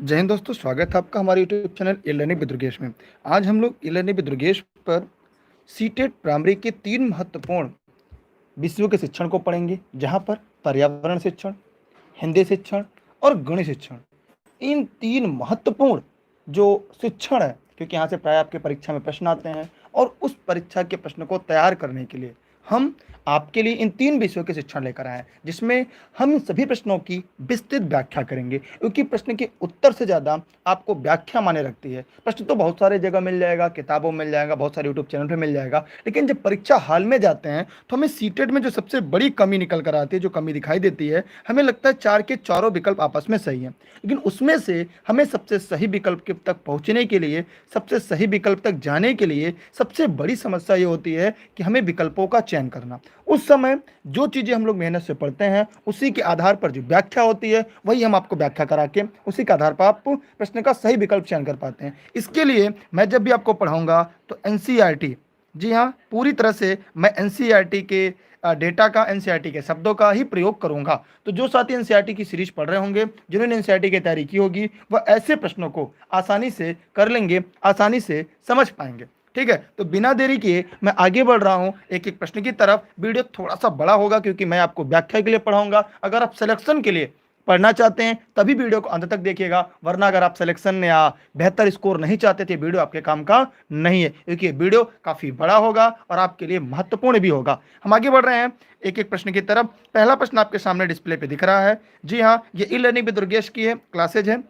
जय हिंद दोस्तों, स्वागत है आपका हमारे YouTube channel e learning with Durgesh में। आज हम लोग ई लर्निंग विद दुर्गेश पर सीटेट प्राइमरी के 3 महत्वपूर्ण विषयों के शिक्षण को पढ़ेंगे, जहां पर पर्यावरण शिक्षण, हिंदी शिक्षण और गणित शिक्षण, इन 3 महत्वपूर्ण जो शिक्षण है, क्योंकि यहाँ से प्राय आपके परीक्षा में प्रश्न आते हैं और उस परीक्षा के प्रश्न को तैयार करने के लिए हम आपके लिए इन 3 विषयों के शिक्षण लेकर आए हैं, जिसमें हम इन सभी प्रश्नों की विस्तृत व्याख्या करेंगे। क्योंकि प्रश्न के उत्तर से ज़्यादा आपको व्याख्या माने रखती है। प्रश्न तो बहुत सारे जगह मिल जाएगा, किताबों में मिल जाएगा, बहुत सारे यूट्यूब चैनल पे मिल जाएगा, लेकिन जब परीक्षा हाल में जाते हैं तो हमें सीटेट में जो सबसे बड़ी कमी निकल कर आती है, जो कमी दिखाई देती है, हमें लगता है 4 के चारों विकल्प आपस में सही हैं, लेकिन उसमें से हमें सबसे सही विकल्प के तक पहुंचने के लिए, सबसे सही विकल्प तक जाने के लिए सबसे बड़ी समस्या ये होती है कि हमें विकल्पों का चयन करना। उस समय जो चीज़ें हम लोग मेहनत से पढ़ते हैं, उसी के आधार पर जो व्याख्या होती है वही हम आपको व्याख्या करा के उसी के आधार पर आप प्रश्न का सही विकल्प चयन कर पाते हैं। इसके लिए मैं जब भी आपको पढ़ाऊंगा तो एनसीईआरटी, जी हाँ, पूरी तरह से मैं एनसीईआरटी के डेटा का, एनसीईआरटी के शब्दों का ही प्रयोग करूंगा। तो जो साथी एनसीईआरटी की सीरीज पढ़ रहे होंगे, जिन्होंने एनसीईआरटी की तैयारी की होगी, वह ऐसे प्रश्नों को आसानी से कर लेंगे, आसानी से समझ पाएंगे। ठीक है, तो बिना देरी किए मैं आगे बढ़ रहा हूं एक एक प्रश्न की तरफ। वीडियो थोड़ा सा बड़ा होगा क्योंकि मैं आपको व्याख्या के लिए पढ़ाऊंगा। अगर आप सिलेक्शन के लिए पढ़ना चाहते हैं तभी वीडियो को अंत तक देखिएगा, वरना अगर आप सिलेक्शन या बेहतर स्कोर नहीं चाहते थे, वीडियो आपके काम का नहीं है, क्योंकि वीडियो काफ़ी बड़ा होगा और आपके लिए महत्वपूर्ण भी होगा। हम आगे बढ़ रहे हैं एक एक प्रश्न की तरफ। पहला प्रश्न आपके सामने डिस्प्ले पे दिख रहा है। जी हाँ, ये ई लर्निंग विद दुर्गेश की है, क्लासेज है।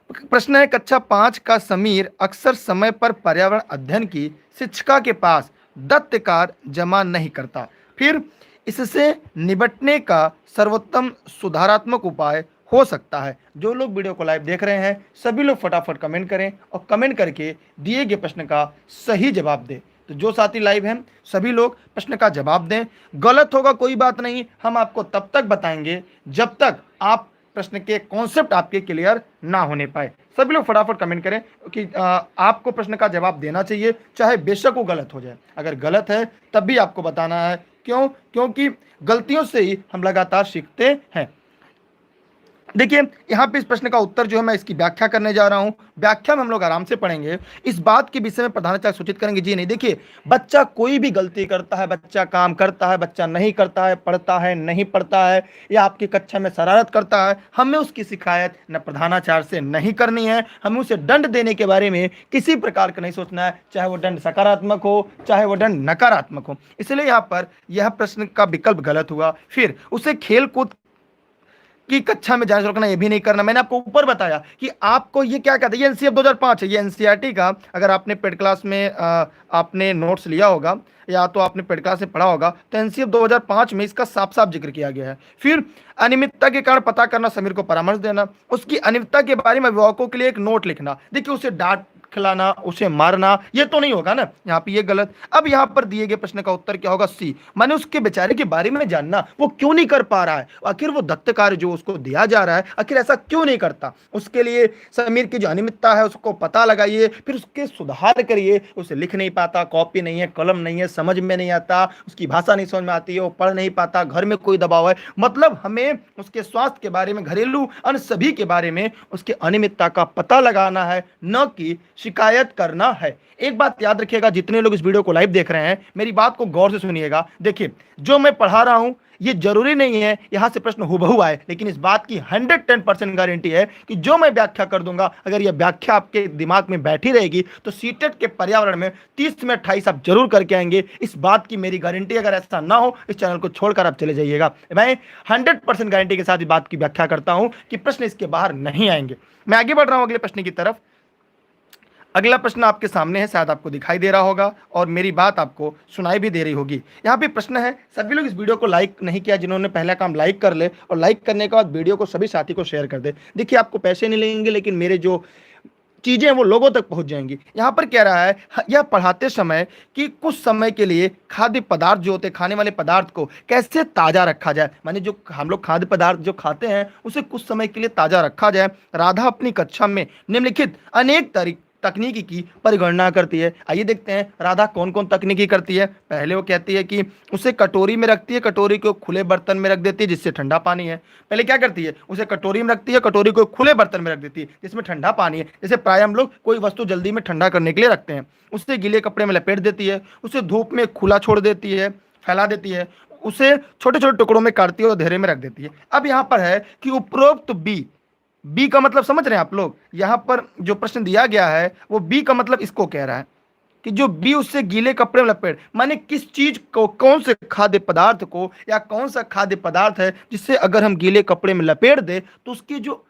प्रश्न है, कक्षा 5 का समीर अक्सर समय पर पर्यावरण अध्ययन की शिक्षिका के पास दत्त कार्य जमा नहीं करता, फिर इससे निपटने का सर्वोत्तम सुधारात्मक उपाय हो सकता है। जो लोग वीडियो को लाइव देख रहे हैं सभी लोग फटाफट कमेंट करें और कमेंट करके दिए गए प्रश्न का सही जवाब दें। तो जो साथी लाइव हैं सभी लोग प्रश्न का जवाब दें। गलत होगा कोई बात नहीं, हम आपको तब तक बताएंगे जब तक आप प्रश्न के कॉन्सेप्ट आपके क्लियर ना होने पाए। सभी लोग फटाफट कमेंट करें कि आपको प्रश्न का जवाब देना चाहिए, चाहे बेशक वो गलत हो जाए। अगर गलत है तब भी आपको बताना है। क्यों? क्योंकि गलतियों से ही हम लगातार सीखते हैं। देखिए, यहाँ पे इस प्रश्न का उत्तर जो है मैं इसकी व्याख्या करने जा रहा हूँ। व्याख्या में हम लोग आराम से पढ़ेंगे, इस बात के विषय में प्रधानतः सूचित करेंगे। जी नहीं, देखिए, बच्चा कोई भी गलती करता है, बच्चा काम करता है, बच्चा नहीं करता है, पढ़ता है, नहीं पढ़ता है, या आपकी कक्षा में शरारत करता है, हमें उसकी शिकायत न प्रधानाचार्य से नहीं करनी है। हमें उसे दंड देने के बारे में किसी प्रकार का नहीं सोचना है, चाहे वो दंड सकारात्मक हो चाहे वो दंड नकारात्मक हो। इसलिए यहाँ पर यह प्रश्न का विकल्प गलत हुआ। फिर उसे खेल कूद की कक्षा में जाने से रोकना, ये भी नहीं करना। मैंने आपको ऊपर बताया कि आपको ये क्या कहता है, ये एनसीएफ 2005 है, ये एनसीईआरटी का। अगर आपने पेड क्लास में आपने नोट्स लिया होगा या तो आपने पेड क्लास में पढ़ा होगा, तो एनसीएफ 2005 में इसका साफ साफ जिक्र किया गया है। फिर अनियमितता के कारण पता करना, समीर को परामर्श देना, उसकी अनियमितता के बारे में अभिभावकों के लिए एक नोट लिखना। देखिए, उसे डांट खिलाना, उसे मारना, ये तो नहीं होगा ना, यहाँ पे ये गलत। अब यहाँ पर दिए गए प्रश्न का उत्तर क्या होगा? सी, माने उसके बेचारे के बारे में जानना, वो क्यों नहीं कर पा रहा है, आखिर वो दत्त कार्य जो उसको दिया जा रहा है आखिर ऐसा क्यों नहीं करता। उसके लिए समीर की जो अनियमितता है उसको पता लगाइए, फिर उसके सुधार करिए। उसे लिख नहीं पाता, कॉपी नहीं है, कलम नहीं है, समझ में नहीं आता, उसकी भाषा नहीं समझ में आती है, वो पढ़ नहीं पाता, घर में कोई दबाव है। मतलब हमें उसके स्वास्थ्य के बारे में, घरेलू अन्य सभी के बारे में उसके अनियमितता का पता लगाना है, न कि शिकायत करना है। एक बात याद रखिएगा, जितने लोग इस वीडियो को लाइव देख रहे हैं मेरी बात को गौर से सुनिएगा। देखिए, जो मैं पढ़ा रहा हूं ये जरूरी नहीं है यहां से प्रश्न हुबहू आए, लेकिन इस बात की 110% गारंटी है कि जो मैं व्याख्या कर दूंगा, अगर यह व्याख्या आपके दिमाग में बैठी रहेगी तो सीटेट के पर्यावरण में 30 में 28 आप जरूर करके आएंगे। इस बात की मेरी गारंटी। अगर ऐसा ना हो इस चैनल को छोड़कर आप चले जाइएगा। मैं 100% गारंटी के साथ इस बात की व्याख्या करता हूं कि प्रश्न इसके बाहर नहीं आएंगे। मैं आगे बढ़ रहा हूं अगले प्रश्न की तरफ। अगला प्रश्न आपके सामने है, शायद आपको दिखाई दे रहा होगा और मेरी बात आपको सुनाई भी दे रही होगी। यहाँ पे प्रश्न है, सभी लोग इस वीडियो को लाइक नहीं किया, जिन्होंने पहला काम लाइक कर ले और लाइक करने के बाद वीडियो को सभी साथी को शेयर कर दे। देखिए, आपको पैसे नहीं लगेंगे, लेकिन मेरे जो चीज़ें वो लोगों तक पहुंच जाएंगी। यहाँ पर कह रहा है यह पढ़ाते समय कि कुछ समय के लिए खाद्य पदार्थ जो होते हैं, खाने वाले पदार्थ को कैसे ताज़ा रखा जाए, माने जो हम लोग खाद्य पदार्थ जो खाते हैं उसे कुछ समय के लिए ताज़ा रखा जाए। राधा अपनी कक्षा में निम्नलिखित अनेक तकनीकी की परिगणना करती है। आइए देखते हैं राधा कौन कौन तकनीकी करती है। पहले वो कहती है कि उसे कटोरी में रखती है, कटोरी को खुले बर्तन में रख देती है जिससे ठंडा पानी है। पहले क्या करती है, उसे कटोरी में रखती है, कटोरी को खुले बर्तन में रख देती है जिसमें ठंडा पानी है। जैसे प्राय हम लोग कोई वस्तु जल्दी में ठंडा करने के लिए रखते हैं। उसे गीले कपड़े में लपेट देती है, उसे धूप में खुला छोड़ देती है, फैला देती है, उसे छोटे छोटे टुकड़ों में काटती है और अंधेरे में रख देती है। अब यहाँ पर है कि उपरोक्त बी, बी का मतलब समझ रहे हैं आप लोग, यहाँ पर जो प्रश्न दिया गया है वो बी का मतलब इसको कह रहा है कि जो बी उससे गीले कपड़े में लपेट, माने किस चीज को, कौन से खाद्य पदार्थ को, या कौन सा खाद्य पदार्थ है जिससे अगर हम गीले कपड़े में लपेट दे तो उसकी जो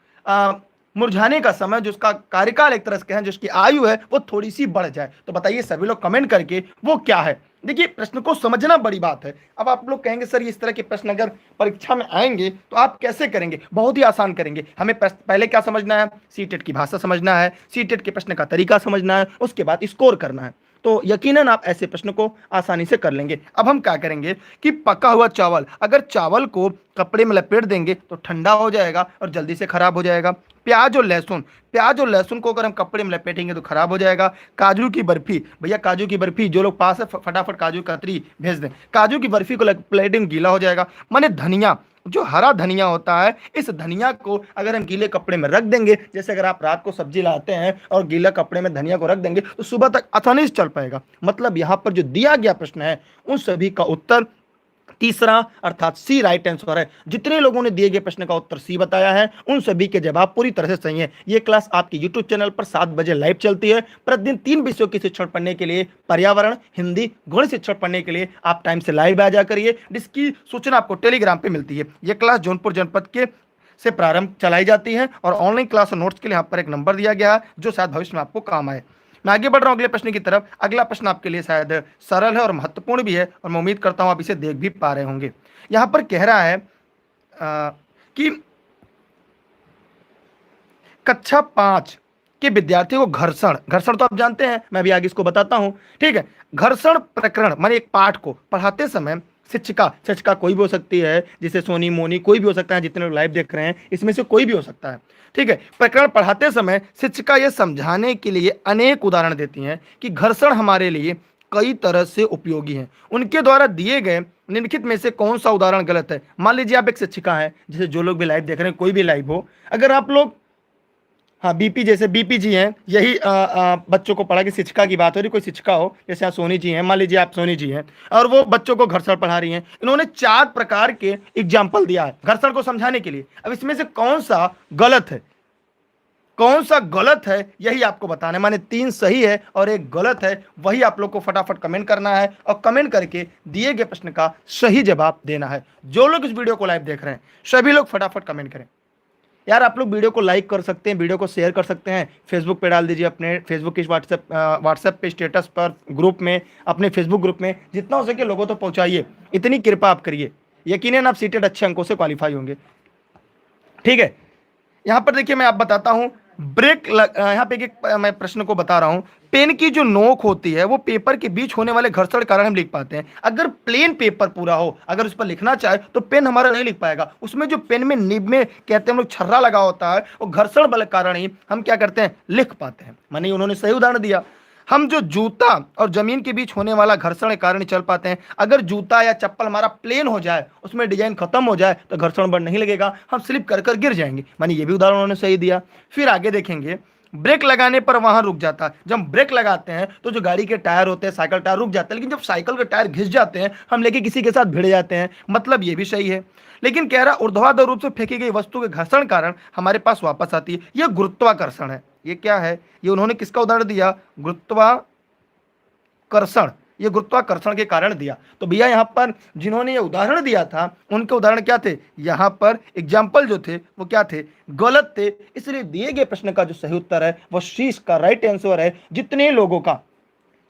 मुरझाने का समय, जो उसका कार्यकाल एक तरह से कहें, जो उसकी आयु है वो थोड़ी सी बढ़ जाए। तो बताइए सभी लोग कमेंट करके वो क्या है। देखिए प्रश्न को समझना बड़ी बात है। अब आप लोग कहेंगे सर इस तरह के प्रश्न अगर परीक्षा में आएंगे तो आप कैसे करेंगे? बहुत ही आसान करेंगे। हमें पहले क्या समझना है, सीटेट की भाषा समझना है, सीटेट के प्रश्न का तरीका समझना है, उसके बाद स्कोर करना है। तो यकीनन आप ऐसे प्रश्न को आसानी से कर लेंगे। अब हम क्या करेंगे कि पका हुआ चावल, अगर चावल को कपड़े में लपेट देंगे तो ठंडा हो जाएगा और जल्दी से खराब हो जाएगा। प्याज और लहसुन, प्याज और लहसुन को अगर हम कपड़े में लपेटेंगे तो खराब हो जाएगा। काजू की बर्फी, भैया काजू की बर्फी, जो लोग पास है फटाफट काजू कतरी भेज दें। काजू की बर्फी को लपेटेंगे गीला हो जाएगा। माने धनिया, जो हरा धनिया होता है, इस धनिया को अगर हम गीले कपड़े में रख देंगे, जैसे अगर आप रात को सब्जी लाते हैं और गीला कपड़े में धनिया को रख देंगे तो सुबह तक आसानी से चल पाएगा। मतलब यहाँ पर जो दिया गया प्रश्न है उन सभी का उत्तर तीसरा अर्थात सी राइट आंसर है। जितने लोगों ने दिए गए प्रश्न का उत्तर सी बताया है उन सभी के जवाब पूरी तरह से सही है। ये क्लास आपकी यूट्यूब चैनल पर 7 बजे लाइव चलती है। प्रतिदिन 3 विषयों की शिक्षण पढ़ने के लिए, पर्यावरण, हिंदी, गणित शिक्षण पढ़ने के लिए आप टाइम से लाइव आ जा करिए, जिसकी सूचना आपको टेलीग्राम पे मिलती है। यह क्लास जौनपुर जनपद के से प्रारंभ चलाई जाती है और ऑनलाइन क्लास और नोट्स के लिए यहाँ पर एक नंबर दिया गया है जो शायद भविष्य में आपको काम आए। मैं आगे बढ़ रहा हूं अगले प्रश्न की तरफ। अगला प्रश्न आपके लिए शायद सरल है और महत्वपूर्ण भी है और मैं उम्मीद करता हूं आप इसे देख भी पा रहे होंगे। यहां पर कह रहा है कि कक्षा 5 के विद्यार्थी को घर्षण, घर्षण तो आप जानते हैं, मैं भी आगे इसको बताता हूं, ठीक है। घर्षण प्रकरण माने एक पाठ को पढ़ाते समय शिक्षिका, शिक्षिका कोई भी हो सकती है, जिसे सोनी, मोनी, कोई भी हो सकता है, जितने लोग लाइव देख रहे हैं इसमें से कोई भी हो सकता है, ठीक है। प्रकरण पढ़ाते समय शिक्षिका यह समझाने के लिए अनेक उदाहरण देती हैं कि घर्षण हमारे लिए कई तरह से उपयोगी है। उनके द्वारा दिए गए निम्नलिखित में से कौन सा उदाहरण गलत है? मान लीजिए आप एक शिक्षिका हैं, जैसे जो लोग भी लाइव देख रहे हैं, कोई भी लाइव हो, अगर आप लोग, हाँ बीपी, जैसे बीपी जी हैं, यही बच्चों को पढ़ा के शिक्षिका की बात हो रही, कोई शिक्षिका हो, जैसे आप सोनी जी हैं, मान लीजिए आप सोनी जी हैं और वो बच्चों को घर्षण पढ़ा रही हैं। इन्होंने 4 प्रकार के एग्जाम्पल दिया है घर्षण को समझाने के लिए। अब इसमें से कौन सा गलत है, कौन सा गलत है, यही आपको बताना है। माने 3 सही है और 1 गलत है, वही आप लोग को फटाफट कमेंट करना है और कमेंट करके दिए गए प्रश्न का सही जवाब देना है। जो लोग इस वीडियो को लाइव देख रहे हैं सभी लोग फटाफट कमेंट करें। यार आप लोग वीडियो को लाइक कर सकते हैं, वीडियो को शेयर कर सकते हैं, फेसबुक पे डाल दीजिए, अपने फेसबुक की व्हाट्सएप पे स्टेटस पर, ग्रुप में, अपने फेसबुक ग्रुप में, जितना हो सके लोगों तक पहुंचाइए। इतनी कृपा आप करिए, यकीनन आप सीटेड अच्छे अंकों से क्वालिफाई होंगे, ठीक है। यहाँ पर देखिए मैं आप बताता हूँ, यहाँ पे मैं प्रश्न को बता रहा हूँ। पेन की जो नोक होती है वो पेपर के बीच होने वाले घर्षण के कारण हम लिख पाते हैं। अगर प्लेन पेपर पूरा हो, अगर उस पर लिखना चाहे तो पेन हमारा नहीं लिख पाएगा। उसमें जो पेन में निब में कहते हैं हम लोग छर्रा लगा होता है, वो घर्षण बल के कारण ही हम क्या करते हैं, लिख पाते हैं। माने उन्होंने सही उदाहरण दिया। हम जो जूता और जमीन के बीच होने वाला घर्षण के कारण चल पाते हैं। अगर जूता या चप्पल हमारा प्लेन हो जाए, उसमें डिजाइन खत्म हो जाए तो घर्षण बल नहीं लगेगा, हम स्लिप कर कर गिर जाएंगे। माने ये भी उदाहरण उन्होंने सही दिया। फिर आगे देखेंगे, ब्रेक लगाने पर वहां रुक जाता है। जब हम ब्रेक लगाते हैं तो जो गाड़ी के टायर होते हैं, साइकिल टायर, रुक जाते हैं, लेकिन जब साइकिल के टायर घिस जाते हैं हम लेके किसी के साथ भिड़ जाते हैं। मतलब ये भी सही है। लेकिन कह रहा ऊर्ध्वाधर रूप से फेंकी गई वस्तु के घर्षण कारण हमारे पास वापस आती है, यह गुरुत्वाकर्षण है। ये क्या है, ये उन्होंने किसका उदाहरण दिया, गुरुत्वाकर्षण, ये गुरुत्वाकर्षण के कारण दिया। तो भैया यहाँ पर जिन्होंने ये उदाहरण दिया था उनके उदाहरण क्या थे, यहाँ पर एग्जाम्पल जो थे वो क्या थे, गलत थे। इसलिए दिए गए प्रश्न का जो सही उत्तर है वो सी का राइट आंसर है। जितने लोगों का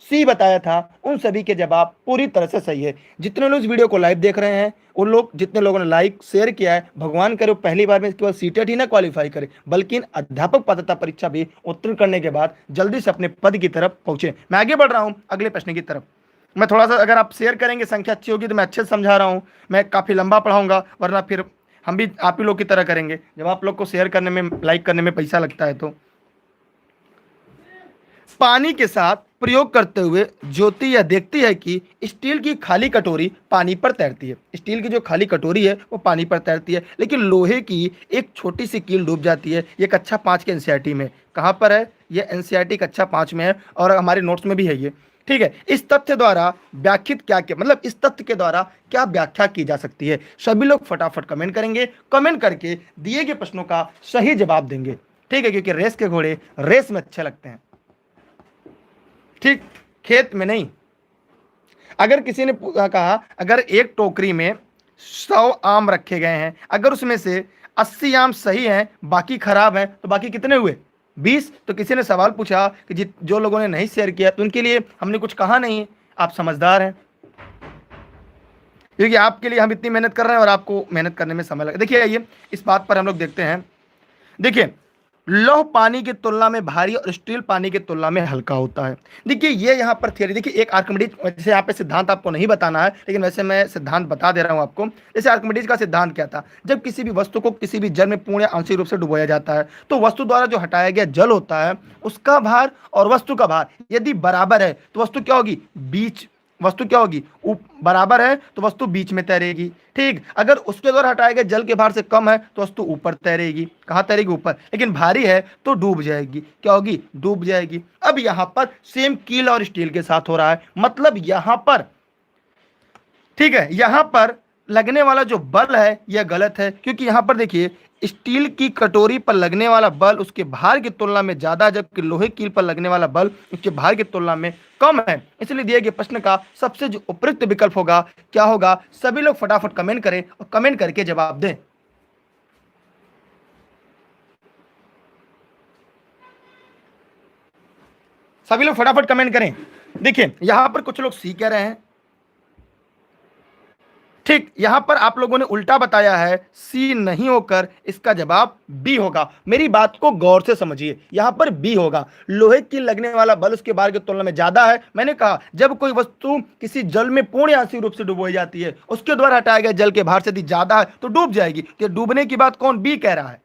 सी बताया था उन सभी के जवाब पूरी तरह से सही है। जितने लोग इस वीडियो को लाइव देख रहे हैं उन लोग, जितने लोगों ने लाइक शेयर किया है, भगवान करे पहली बार में केवल सीटेट ही ना क्वालिफाई करे बल्कि अध्यापक पात्रता परीक्षा भी उत्तीर्ण करने के बाद जल्दी से अपने पद की तरफ पहुंचे। मैं आगे बढ़ रहा हूं अगले प्रश्न की तरफ। मैं थोड़ा सा, अगर आप शेयर करेंगे, संख्या अच्छी होगी तो मैं अच्छे से समझा रहा हूं। मैं काफी लंबा पढ़ाऊंगा, वरना फिर हम भी आप ही लोग की तरह करेंगे। जब आप लोग को शेयर करने में, लाइक करने में पैसा लगता है तो पानी के साथ प्रयोग करते हुए ज्योति यह देखती है कि स्टील की खाली कटोरी पानी पर तैरती है। स्टील की जो खाली कटोरी है वो पानी पर तैरती है, लेकिन लोहे की एक छोटी सी कील डूब जाती है। ये कक्षा 5 के एनसीईआरटी में कहाँ पर है? ये एनसीईआरटी कक्षा 5 में है और हमारे नोट्स में भी है ये। ठीक है, इस तथ्य द्वारा व्याख्यात क्या मतलब इस तथ्य के द्वारा क्या व्याख्या की जा सकती है? सभी लोग फटाफट कमेंट करेंगे, कमेंट करके दिए गए प्रश्नों का सही जवाब देंगे। ठीक है, क्योंकि रेस के घोड़े रेस में अच्छे लगते हैं, ठीक, खेत में नहीं। अगर किसी ने कहा अगर एक टोकरी में 100 आम रखे गए हैं, अगर उसमें से 80 आम सही हैं बाकी खराब हैं, तो बाकी कितने हुए? 20। तो किसी ने सवाल पूछा कि जो लोगों ने नहीं शेयर किया तो उनके लिए हमने कुछ कहा नहीं। आप समझदार हैं, क्योंकि आपके लिए हम इतनी मेहनत कर रहे हैं और आपको मेहनत करने में समय लगा। देखिए आइए इस बात पर हम लोग देखते हैं। देखिए, लौह पानी की तुलना में भारी और स्टील पानी की तुलना में हल्का होता है। देखिए ये यहाँ पर थियरी, देखिए एक आर्किमिडीज, जैसे यहाँ पे सिद्धांत आपको नहीं बताना है लेकिन वैसे मैं सिद्धांत बता दे रहा हूँ आपको। जैसे आर्किमिडीज का सिद्धांत क्या था? जब किसी भी वस्तु को किसी भी जल में पूर्ण या आंशिक रूप से डुबोया जाता है तो वस्तु द्वारा जो हटाया गया जल होता है उसका भार और वस्तु का भार यदि बराबर है तो वस्तु क्या होगी? वस्तु क्या होगी? बराबर है तो वस्तु बीच में तैरेगी। ठीक, अगर उसके द्वारा हटाए गए जल के भार से कम है तो वस्तु ऊपर तैरेगी। कहाँ तैरेगी? ऊपर। लेकिन भारी है तो डूब जाएगी। क्या होगी? डूब जाएगी। अब यहां पर सेम कील और स्टील के साथ हो रहा है, मतलब यहां पर, ठीक है, यहां पर लगने वाला जो बल है यह गलत है, क्योंकि यहां पर देखिए स्टील की कटोरी पर लगने वाला बल उसके भार की तुलना में ज्यादा, जबकि लोहे कील पर लगने वाला बल उसके भार की तुलना में कम है। इसलिए दिए गए प्रश्न का सबसे जो उपयुक्त विकल्प होगा क्या होगा? सभी लोग फटाफट कमेंट करें और कमेंट करके जवाब दें। सभी लोग फटाफट कमेंट करें। देखिए यहां पर कुछ लोग सी कह रहे हैं, ठीक, यहां पर आप लोगों ने उल्टा बताया है, सी नहीं होकर इसका जवाब बी होगा। मेरी बात को गौर से समझिए, यहां पर बी होगा। लोहे की लगने वाला बल उसके भार की तुलना में ज्यादा है। मैंने कहा जब कोई वस्तु किसी जल में पूर्ण या आंशिक रूप से डुबोई जाती है उसके द्वारा हटाया गया जल के भार से यदि ज्यादा है तो डूब जाएगी। कि डूबने की बात कौन? बी कह रहा है।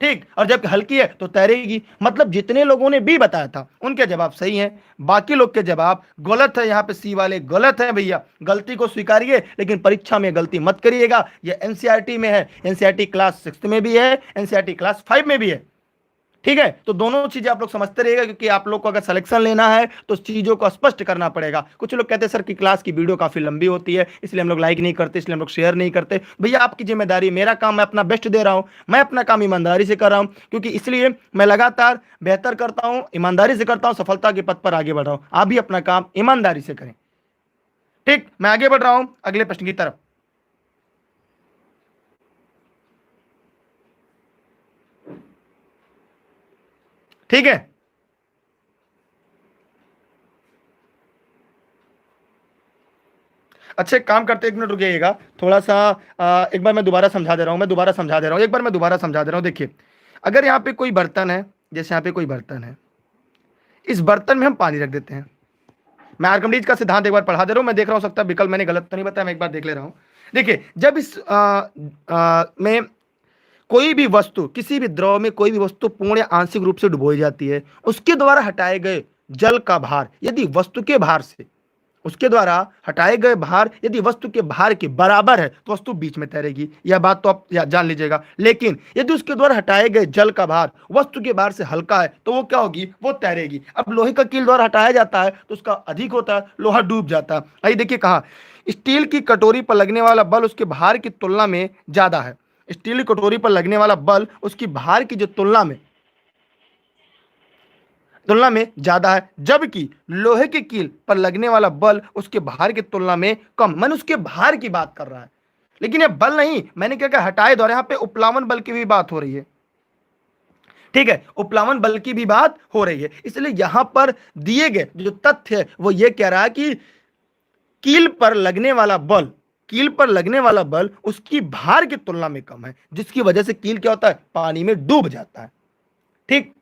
ठीक, और जब हल्की है तो तैरेगी। मतलब जितने लोगों ने बी बताया था उनके जवाब सही हैं, बाकी लोग के जवाब गलत है। यहाँ पे सी वाले गलत हैं। भैया गलती को स्वीकारिए, लेकिन परीक्षा में गलती मत करिएगा। ये एनसीईआरटी में है, एनसीईआरटी क्लास 6 में भी है, एनसीईआरटी क्लास 5 में भी है। ठीक है, तो दोनों चीजें आप लोग समझते रहिएगा, क्योंकि आप लोग को अगर सिलेक्शन लेना है तो चीजों को स्पष्ट करना पड़ेगा। कुछ लोग कहते हैं सर की क्लास की वीडियो काफी लंबी होती है इसलिए हम लोग लाइक नहीं करते, इसलिए हम लोग शेयर नहीं करते। भैया आपकी जिम्मेदारी, मेरा काम, मैं अपना बेस्ट दे रहा हूं, मैं अपना काम ईमानदारी से कर रहा हूं, क्योंकि इसलिए मैं लगातार बेहतर करता हूं, ईमानदारी से करता हूं, सफलता के पथ पर आगे बढ़ रहा हूं। आप भी अपना काम ईमानदारी से करें। ठीक, मैं आगे बढ़ रहा हूं अगले प्रश्न की तरफ। ठीक है, अच्छा एक काम करते, 1 मिनट रुकिएगा थोड़ा सा। एक बार मैं दोबारा समझा दे रहा हूं, एक बार मैं दोबारा समझा दे रहा हूं। देखिए अगर यहाँ पे कोई बर्तन है, जैसे यहाँ पे कोई बर्तन है, इस बर्तन में हम पानी रख देते हैं। मैं आर्किमिडीज का सिद्धांत एक बार पढ़ा दे रहा हूं, मैं देख रहा हूं सकता है विकल्प मैंने गलत तो नहीं बताया, मैं एक बार देख ले रहा हूं। देखिए जब इस में कोई भी वस्तु, किसी भी द्रव में कोई भी वस्तु पूर्ण या आंशिक रूप से डुबोई जाती है, उसके द्वारा हटाए गए जल का भार यदि वस्तु के भार से, उसके द्वारा हटाए गए भार यदि वस्तु के भार के बराबर है तो वस्तु बीच में तैरेगी। यह बात तो आप जान लीजिएगा। लेकिन यदि उसके द्वारा हटाए गए जल का भार वस्तु के भार से हल्का है तो वो क्या होगी? वो तैरेगी। अब लोहे का कील द्वारा हटाया जाता है तो उसका अधिक होता है, लोहा डूब जाता है। आइए देखिए कहा स्टील की कटोरी पर लगने वाला बल उसके भार की तुलना में ज्यादा है। स्टील की कटोरी पर लगने वाला बल उसकी भार की जो तुलना में ज्यादा है, जबकि लोहे के कील पर लगने वाला बल उसके भार की तुलना में कम। मैंने उसके भार की बात कर रहा है, लेकिन ये बल नहीं, मैंने क्या कहा? हटाए द्वारा। यहां पे उपलावन बल की भी बात हो रही है। ठीक है, उपलावन बल की भी बात हो रही है। इसलिए यहां पर दिए गए जो तथ्य है वो ये कह रहा है कि कील पर लगने वाला बल उसकी भार की तुलना में कम है, जिसकी वजह से कील क्या होता है? पानी में डूब जाता है। ठीक,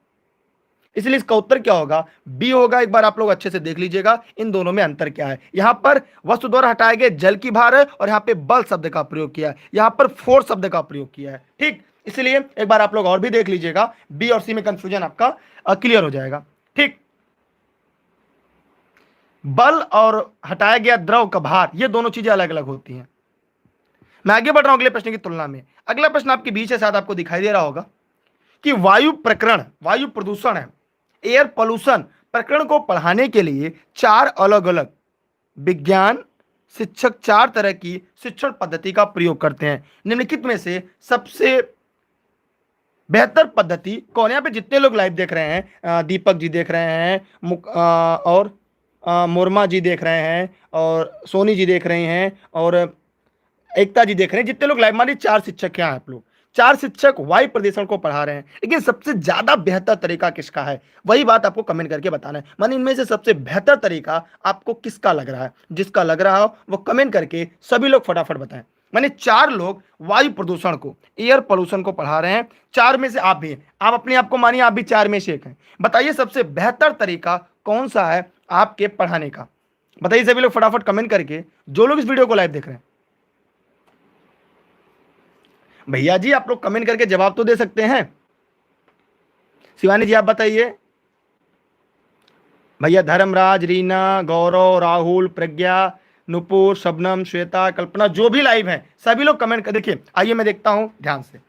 इसलिए इसका उत्तर क्या होगा? बी होगा। एक बार आप लोग अच्छे से देख लीजिएगा इन दोनों में अंतर क्या है। यहां पर वस्तु द्वारा हटाए गए जल की भार है और यहां पे बल शब्द का प्रयोग किया है, यहां पर फोर्स शब्द का प्रयोग किया है। ठीक, इसलिए एक बार आप लोग और भी देख लीजिएगा, बी और सी में कंफ्यूजन आपका क्लियर हो जाएगा। ठीक, बल और हटाया गया द्रव का भार, ये दोनों चीजें अलग अलग होती हैं। मैं आगे बढ़ रहा हूं अगले प्रश्न की तुलना में। अगला प्रश्न आपके बीच है, शायद आपको दिखाई दे रहा होगा कि वायु प्रकरण, वायु प्रदूषण है, एयर पोल्यूशन प्रकरण को पढ़ाने के लिए चार अलग अलग विज्ञान शिक्षक चार तरह की शिक्षण पद्धति का प्रयोग करते हैं। निम्नलिखित में से सबसे बेहतर पद्धति कौन है? यहाँ पे जितने लोग लाइव देख रहे हैं, दीपक जी देख रहे हैं, और मुर्मा जी देख रहे हैं, और सोनी जी देख रहे हैं, और एकता जी देख रहे हैं, जितने लोग लाइव, मानिए चार शिक्षक यहाँ आप लोग, चार शिक्षक वायु प्रदूषण को पढ़ा रहे हैं, लेकिन सबसे ज्यादा बेहतर तरीका किसका है, वही बात आपको कमेंट करके बताना है। मानिए इनमें से सबसे बेहतर तरीका आपको किसका लग रहा है? जिसका लग रहा हो वो कमेंट करके सभी लोग फटाफट बताएं। माने चार लोग वायु प्रदूषण को, एयर पोल्यूशन को पढ़ा रहे हैं, चार में से आप भी हैं, आप अपने आप को मानिए आप भी चार में से एक हैं। बताइए सबसे बेहतर तरीका कौन सा है आपके पढ़ाने का? बताइए सभी लोग फटाफट कमेंट करके, जो लोग इस वीडियो को लाइव देख रहे हैं। भैया जी आप लोग कमेंट करके जवाब तो दे सकते हैं। शिवानी जी आप बताइए। भैया धर्मराज, रीना, गौरव, राहुल, प्रज्ञा, नुपुर, शबनम, श्वेता, कल्पना, जो भी लाइव हैं सभी लोग कमेंट कर। देखिए आइए मैं देखता हूं ध्यान से।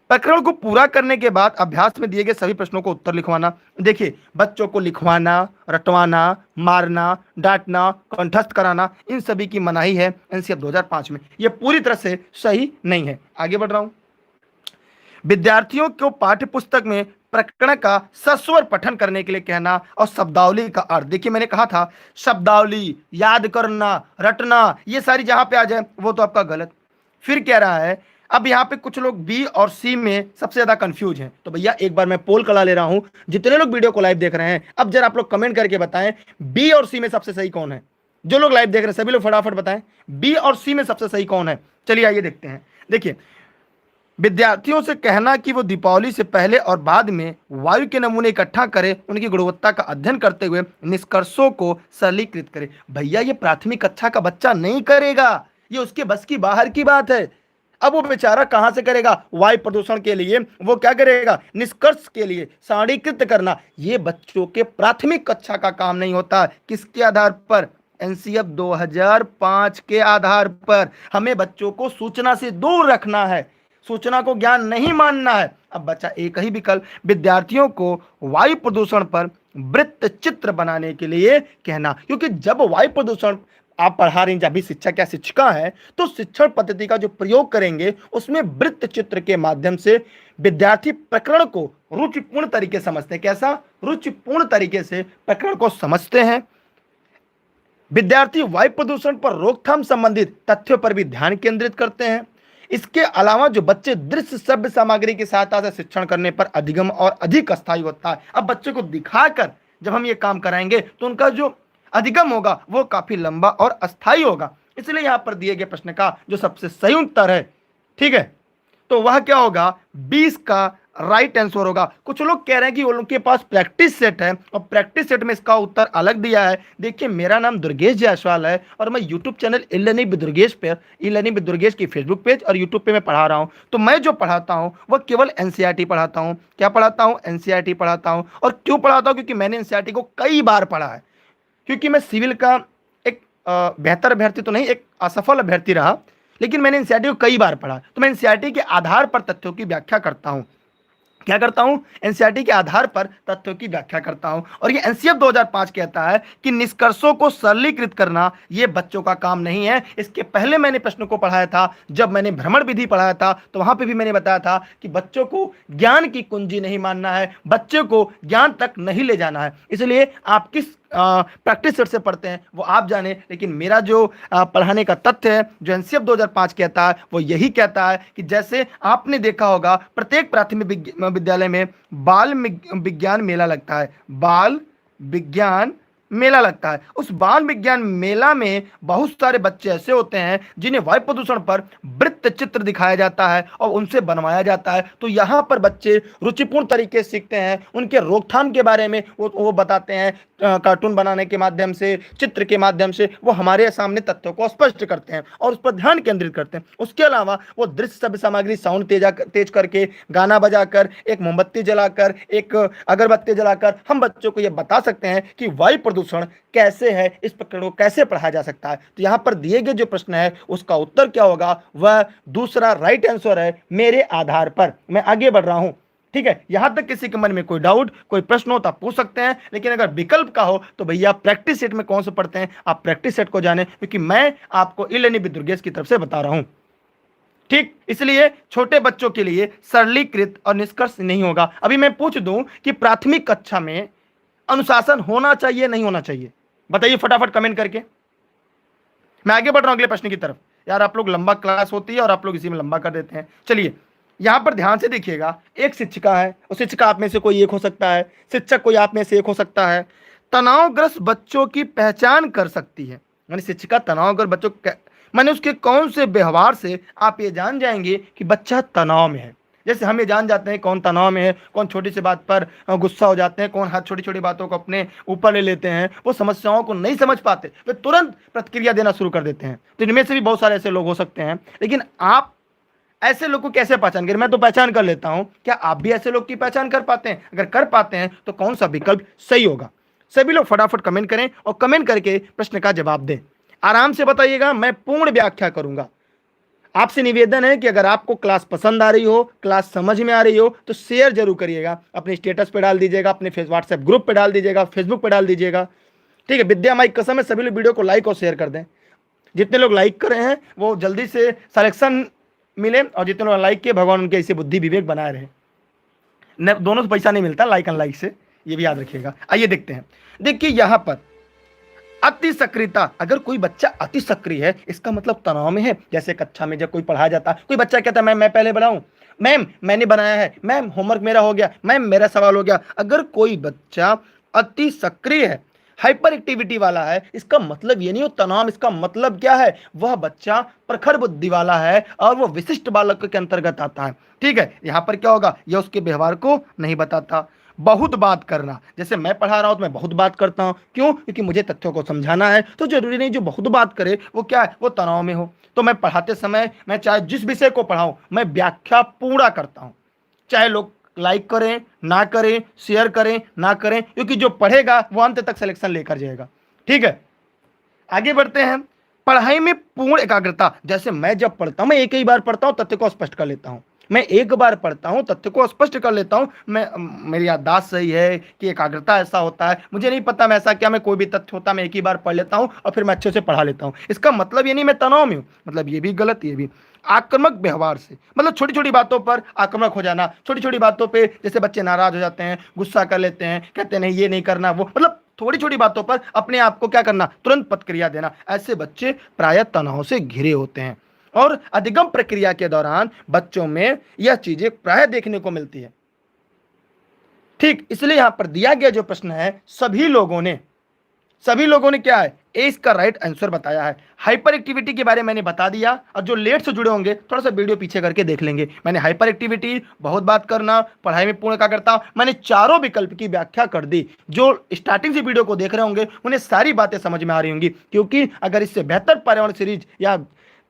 प्रकरण को पूरा करने के बाद अभ्यास में दिए गए सभी प्रश्नों को उत्तर लिखवाना। देखिए बच्चों को लिखवाना, रटवाना, मारना, डांटना, कंठस्थ कराना, इन सभी की मनाही है एनसीएफ 2005 में। यह पूरी तरह से सही नहीं है। आगे बढ़ रहा हूं। विद्यार्थियों को पाठ्य पुस्तक में प्रकरण का सस्वर पठन करने के लिए कहना और शब्दावली का अर्थ। देखिए मैंने कहा था शब्दावली याद करना, रटना, ये सारी जहां पे आ जाए वो तो आपका गलत। फिर कह रहा है, अब यहाँ पे कुछ लोग बी और सी में सबसे ज्यादा कंफ्यूज हैं, तो भैया एक बार मैं पोल करा ले रहा हूं, जितने लोग वीडियो को लाइव देख रहे हैं अब जरा आप लोग कमेंट करके बताएं बी और सी में सबसे सही कौन है। जो लोग लाइव देख रहे हैं सभी लोग फटाफट बताएं बी और सी में सबसे सही कौन है। चलिए आइए देखते हैं। देखिए विद्यार्थियों से कहना कि वो दीपावली से पहले और बाद में वायु के नमूने इकट्ठा करें, उनकी गुणवत्ता का अध्ययन करते हुए निष्कर्षों को सरलीकृत करें। भैया ये प्राथमिक कक्षा का बच्चा नहीं करेगा, ये उसके बस की बाहर की बात है। अब वो बेचारा कहां से करेगा? वायु प्रदूषण के लिए वो क्या करेगा? निष्कर्ष के लिए सारणीकृत करना। ये बच्चों के प्राथमिक कक्षा का काम नहीं होता। किसके आधार पर? एनसीएफ 2005 के आधार पर। हमें बच्चों को सूचना से दूर रखना है, सूचना को ज्ञान नहीं मानना है। अब बच्चा एक ही विकल्प, विद्यार्थियों को वायु प्रदूषण पर वृत्त चित्र बनाने के लिए कहना, क्योंकि जब वायु प्रदूषण आप पढ़ा रही हैं, जब भी शिक्षक या शिक्षिका है तो शिक्षण पद्धति का जो प्रयोग करेंगे उसमें वृत्त चित्र के माध्यम से विद्यार्थी प्रकरण को रुचिपूर्ण तरीके से समझते हैं। कैसा? रुचिपूर्ण तरीके से प्रकरण को समझते हैं। विद्यार्थी वायु प्रदूषण पर रोकथाम संबंधित तथ्यों पर भी ध्यान केंद्रित करते हैं। इसके अलावा जो बच्चे दृश्य श्रव्य सामग्री की सहायता से शिक्षण करने पर अधिगम और अधिक अस्थायी होता है। अब बच्चे को दिखाकर जब हम ये काम कराएंगे तो उनका जो अधिगम होगा वो काफी लंबा और अस्थायी होगा। इसलिए यहां पर दिए गए प्रश्न का जो सबसे सही उत्तर है, ठीक है, तो वह क्या होगा? 20 का राइट आंसर होगा। कुछ लोग कह रहे हैं कि उनके पास प्रैक्टिस सेट है और प्रैक्टिस सेट में इसका उत्तर अलग दिया है। देखिए मेरा नाम दुर्गेश जायसवाल है और मैं YouTube channel e learning with Durgesh पर, ई लर्निंग विद दुर्गेश की फेसबुक पेज और यूट्यूब पे मैं पढ़ा रहा हूँ। तो मैं जो पढ़ाता हूँ वह केवल एनसीईआरटी पढ़ाता हूँ। क्या पढ़ाता हूँ? एनसीईआरटी पढ़ाता हूँ। और क्यों पढ़ाता हूँ? क्योंकि मैंने एनसीईआरटी को कई बार पढ़ा है, क्योंकि मैं सिविल का एक बेहतर अभ्यर्थी तो नहीं, एक असफल अभ्यर्थी रहा, लेकिन मैंने एनसीईआरटी को कई बार पढ़ा। तो मैं एनसीईआरटी के आधार पर तथ्यों की व्याख्या करता हूं। क्या करता हूं? एनसीईआरटी के आधार पर तथ्यों की व्याख्या करता हूं। और ये एनसीएफ 2005 कहता है कि निष्कर्षों को सरलीकृत करना ये बच्चों का काम नहीं है। इसके पहले मैंने प्रश्न को पढ़ाया था, जब मैंने भ्रमण विधि पढ़ाया था तो वहां पे भी मैंने बताया था कि बच्चों को ज्ञान की कुंजी नहीं मानना है, बच्चे को ज्ञान तक नहीं ले जाना है। इसलिए आप किस प्रैक्टिस सेट से पढ़ते हैं वो आप जाने, लेकिन मेरा जो पढ़ाने का तथ्य है जो एनसीएफ 2005 कहता है वो यही कहता है कि जैसे आपने देखा होगा प्रत्येक प्राथमिक विद्यालय में बाल विज्ञान मेला लगता है, बाल विज्ञान मेला लगता है। उस बाल विज्ञान मेला में बहुत सारे बच्चे ऐसे होते हैं जिन्हें वायु प्रदूषण पर वृत्त चित्र दिखाया जाता है और उनसे बनवाया जाता है। तो यहाँ पर बच्चे रुचिपूर्ण तरीके से सीखते हैं, उनके रोकथाम के बारे में वो बताते हैं, कार्टून बनाने के माध्यम से, चित्र के माध्यम से वो हमारे सामने तथ्यों को स्पष्ट करते हैं और उस पर ध्यान केंद्रित करते हैं। उसके अलावा वो दृश्य श्रव्य सामग्री साउंड तेज करके, गाना बजाकर, एक मोमबत्ती जलाकर, एक अगरबत्ती जलाकर हम बच्चों को ये बता सकते हैं कि वायु प्रदूषण कैसे है, इस प्रकरण को कैसे पढ़ा जा सकता है। तो यहाँ पर दिए गए जो प्रश्न है उसका उत्तर क्या होगा, वह दूसरा राइट आंसर है, मेरे आधार पर। मैं आगे बढ़ रहा हूं, ठीक है। यहां तक किसी के मन में कोई डाउट, कोई प्रश्न हो तो आप पूछ सकते हैं, लेकिन अगर विकल्प का हो तो भैया प्रैक्टिस सेट में कौन से पढ़ते हैं, आप प्रैक्टिस सेट को जाने, क्योंकि मैं आपको ई लर्निंग विद दुर्गेश की तरफ से बता रहा हूं, ठीक। इसलिए छोटे बच्चों के लिए सरलीकृत और निष्कर्ष नहीं होगा। अभी मैं पूछ दूं कि प्राथमिक कक्षा में अनुशासन होना चाहिए नहीं होना चाहिए, बताइए फटाफट कमेंट करके। मैं आगे बढ़ रहा हूं अगले प्रश्न की तरफ। यार आप लोग लंबा क्लास होती है और आप लोग इसी में लंबा कर देते हैं। चलिए यहां पर ध्यान से देखिएगा, एक शिक्षिका है, उस शिक्षिका आप में से कोई एक हो सकता है, शिक्षक कोई आप में से एक हो सकता है, तनावग्रस्त बच्चों की पहचान कर सकती है। यानी शिक्षिका तनावग्रस्त बच्चों माने उसके कौन से व्यवहार से आप ये जान जाएंगे कि बच्चा तनाव में है। जैसे हम ये जान जाते हैं कौन तनाव में है, कौन छोटी सी बात पर गुस्सा हो जाते हैं, कौन हर छोटी छोटी बातों को अपने ऊपर ले लेते हैं, वो समस्याओं को नहीं समझ पाते, वे तुरंत प्रतिक्रिया देना शुरू कर देते हैं। तो इनमें से भी बहुत सारे ऐसे लोग हो सकते हैं, लेकिन आप ऐसे लोग को कैसे पहचान करें? मैं तो पहचान कर लेता हूं, क्या आप भी ऐसे लोग की पहचान कर पाते हैं? अगर कर पाते हैं तो कौन सा विकल्प सही होगा? सभी लोग फटाफट कमेंट करें और कमेंट करके प्रश्न का जवाब दें। आराम से बताइएगा, मैं पूर्ण व्याख्या करूंगा। आपसे निवेदन है कि अगर आपको क्लास पसंद आ रही हो, क्लास समझ में आ रही हो, तो शेयर जरूर करिएगा, अपने स्टेटस पे डाल दीजिएगा, अपने व्हाट्सएप ग्रुप पे डाल दीजिएगा, फेसबुक पे डाल दीजिएगा, ठीक है। विद्या माई कसम है, सभी लोग वीडियो को लाइक और शेयर कर दें। जितने लोग लाइक कर रहे हैं वो जल्दी से सिलेक्शन मिले, और जितने लोग लाइक किए भगवान उनके इसे बुद्धि विवेक बनाए रहे। दोनों से पैसा नहीं मिलता, लाइक अनलाइक से, ये भी याद रखिएगा। आइए देखते हैं। देखिए यहां पर अति सक्रियता, अगर कोई बच्चा अति सक्रिय है इसका मतलब तनाव में है। जैसे कक्षा में जब कोई पढ़ाया जाता है, कोई बच्चा कहता है मैम मैं पहले बनाऊं, मैम मैंने बनाया है, मैम होमवर्क मेरा हो गया, मैम मेरा सवाल हो गया। अगर कोई बच्चा अति सक्रिय है, हाइपर एक्टिविटी वाला है, इसका मतलब ये नहीं हो तनाव। इसका मतलब क्या है, वह बच्चा प्रखर बुद्धि वाला है और वह विशिष्ट बालक के अंतर्गत आता है, ठीक है। यहां पर क्या होगा, यह उसके व्यवहार को नहीं बताता। बहुत बात करना, जैसे मैं पढ़ा रहा हूं तो मैं बहुत बात करता हूं, क्यों? क्योंकि मुझे तथ्यों को समझाना है। तो जरूरी नहीं जो बहुत बात करे वो क्या है, वो तनाव में हो। तो मैं पढ़ाते समय, मैं चाहे जिस विषय को पढ़ाऊं, मैं व्याख्या पूरा करता हूं, चाहे लोग लाइक करें ना करें, शेयर करें ना करें, क्योंकि जो पढ़ेगा वो अंत तक सिलेक्शन लेकर जाएगा, ठीक है। आगे बढ़ते हैं। पढ़ाई में पूर्ण एकाग्रता, जैसे मैं जब पढ़ता हूं, मैं एक ही बार पढ़ता हूं, तथ्य को स्पष्ट कर लेता हूं। मैं एक बार पढ़ता हूं, तथ्य को स्पष्ट कर लेता हूं। मेरी याददाश्त सही है कि एकाग्रता ऐसा होता है, मुझे नहीं पता मैं ऐसा क्या, मैं कोई भी तथ्य होता मैं एक ही बार पढ़ लेता हूं और फिर मैं अच्छे से पढ़ा लेता हूं। इसका मतलब ये नहीं मैं तनाव में हूं, मतलब ये भी गलत, ये भी। आक्रामक व्यवहार से, मतलब छोटी छोटी बातों पर आक्रामक हो जाना, छोटी छोटी बातों पे जैसे बच्चे नाराज हो जाते हैं, गुस्सा कर लेते हैं, कहते हैं नहीं ये नहीं करना, वो मतलब थोड़ी छोटी बातों पर अपने आप को क्या करना, तुरंत प्रतिक्रिया देना। ऐसे बच्चे प्रायः तनाव से घिरे होते हैं और अधिगम प्रक्रिया के दौरान बच्चों में यह चीजें प्रायः देखने को मिलती है, ठीक। इसलिए यहां पर दिया गया जो प्रश्न है, सभी लोगों ने क्या है, ए इसका राइट आंसर बताया है। हाइपर एक्टिविटी के बारे में मैंने बता दिया, और जो लेट से जुड़े होंगे थोड़ा सा वीडियो पीछे करके देख लेंगे। मैंने हाइपर एक्टिविटी, बहुत बात करना, पढ़ाई में पूर्ण एकाग्रता, मैंने चारों विकल्प की व्याख्या कर दी। जो स्टार्टिंग से वीडियो को देख रहे होंगे उन्हें सारी बातें समझ में आ रही होंगी, क्योंकि अगर इससे बेहतर पर्यावरण सीरीज या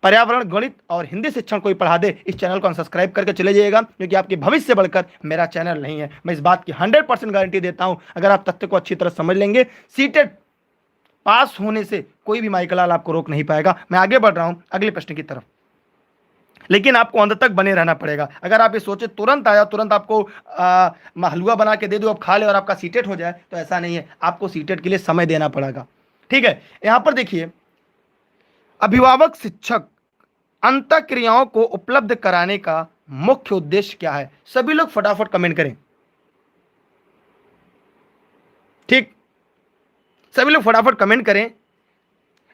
पर्यावरण, गणित और हिंदी शिक्षण कोई पढ़ा दे, इस चैनल को अनसब्सक्राइब करके चले जाइएगा, क्योंकि आपके भविष्य से बढ़कर मेरा चैनल नहीं है। मैं इस बात की 100% गारंटी देता हूं। अगर आप तथ्य को अच्छी तरह समझ लेंगे, सीटेट पास होने से कोई भी माइकलाल आपको रोक नहीं पाएगा। मैं आगे बढ़ रहा हूं अगले प्रश्न की तरफ, लेकिन आपको अंत तक बने रहना पड़ेगा। अगर आप ये सोचे तुरंत आया, तुरंत आपको हलवा बना के दे दो, आप खा ले और आपका सीटेट हो जाए, तो ऐसा नहीं है। आपको सीटेट के लिए समय देना पड़ेगा, ठीक है। यहां पर देखिए, अभिभावक शिक्षक अंतःक्रियाओं को उपलब्ध कराने का मुख्य उद्देश्य क्या है? सभी लोग फटाफट कमेंट करें, ठीक। सभी लोग फटाफट कमेंट करें।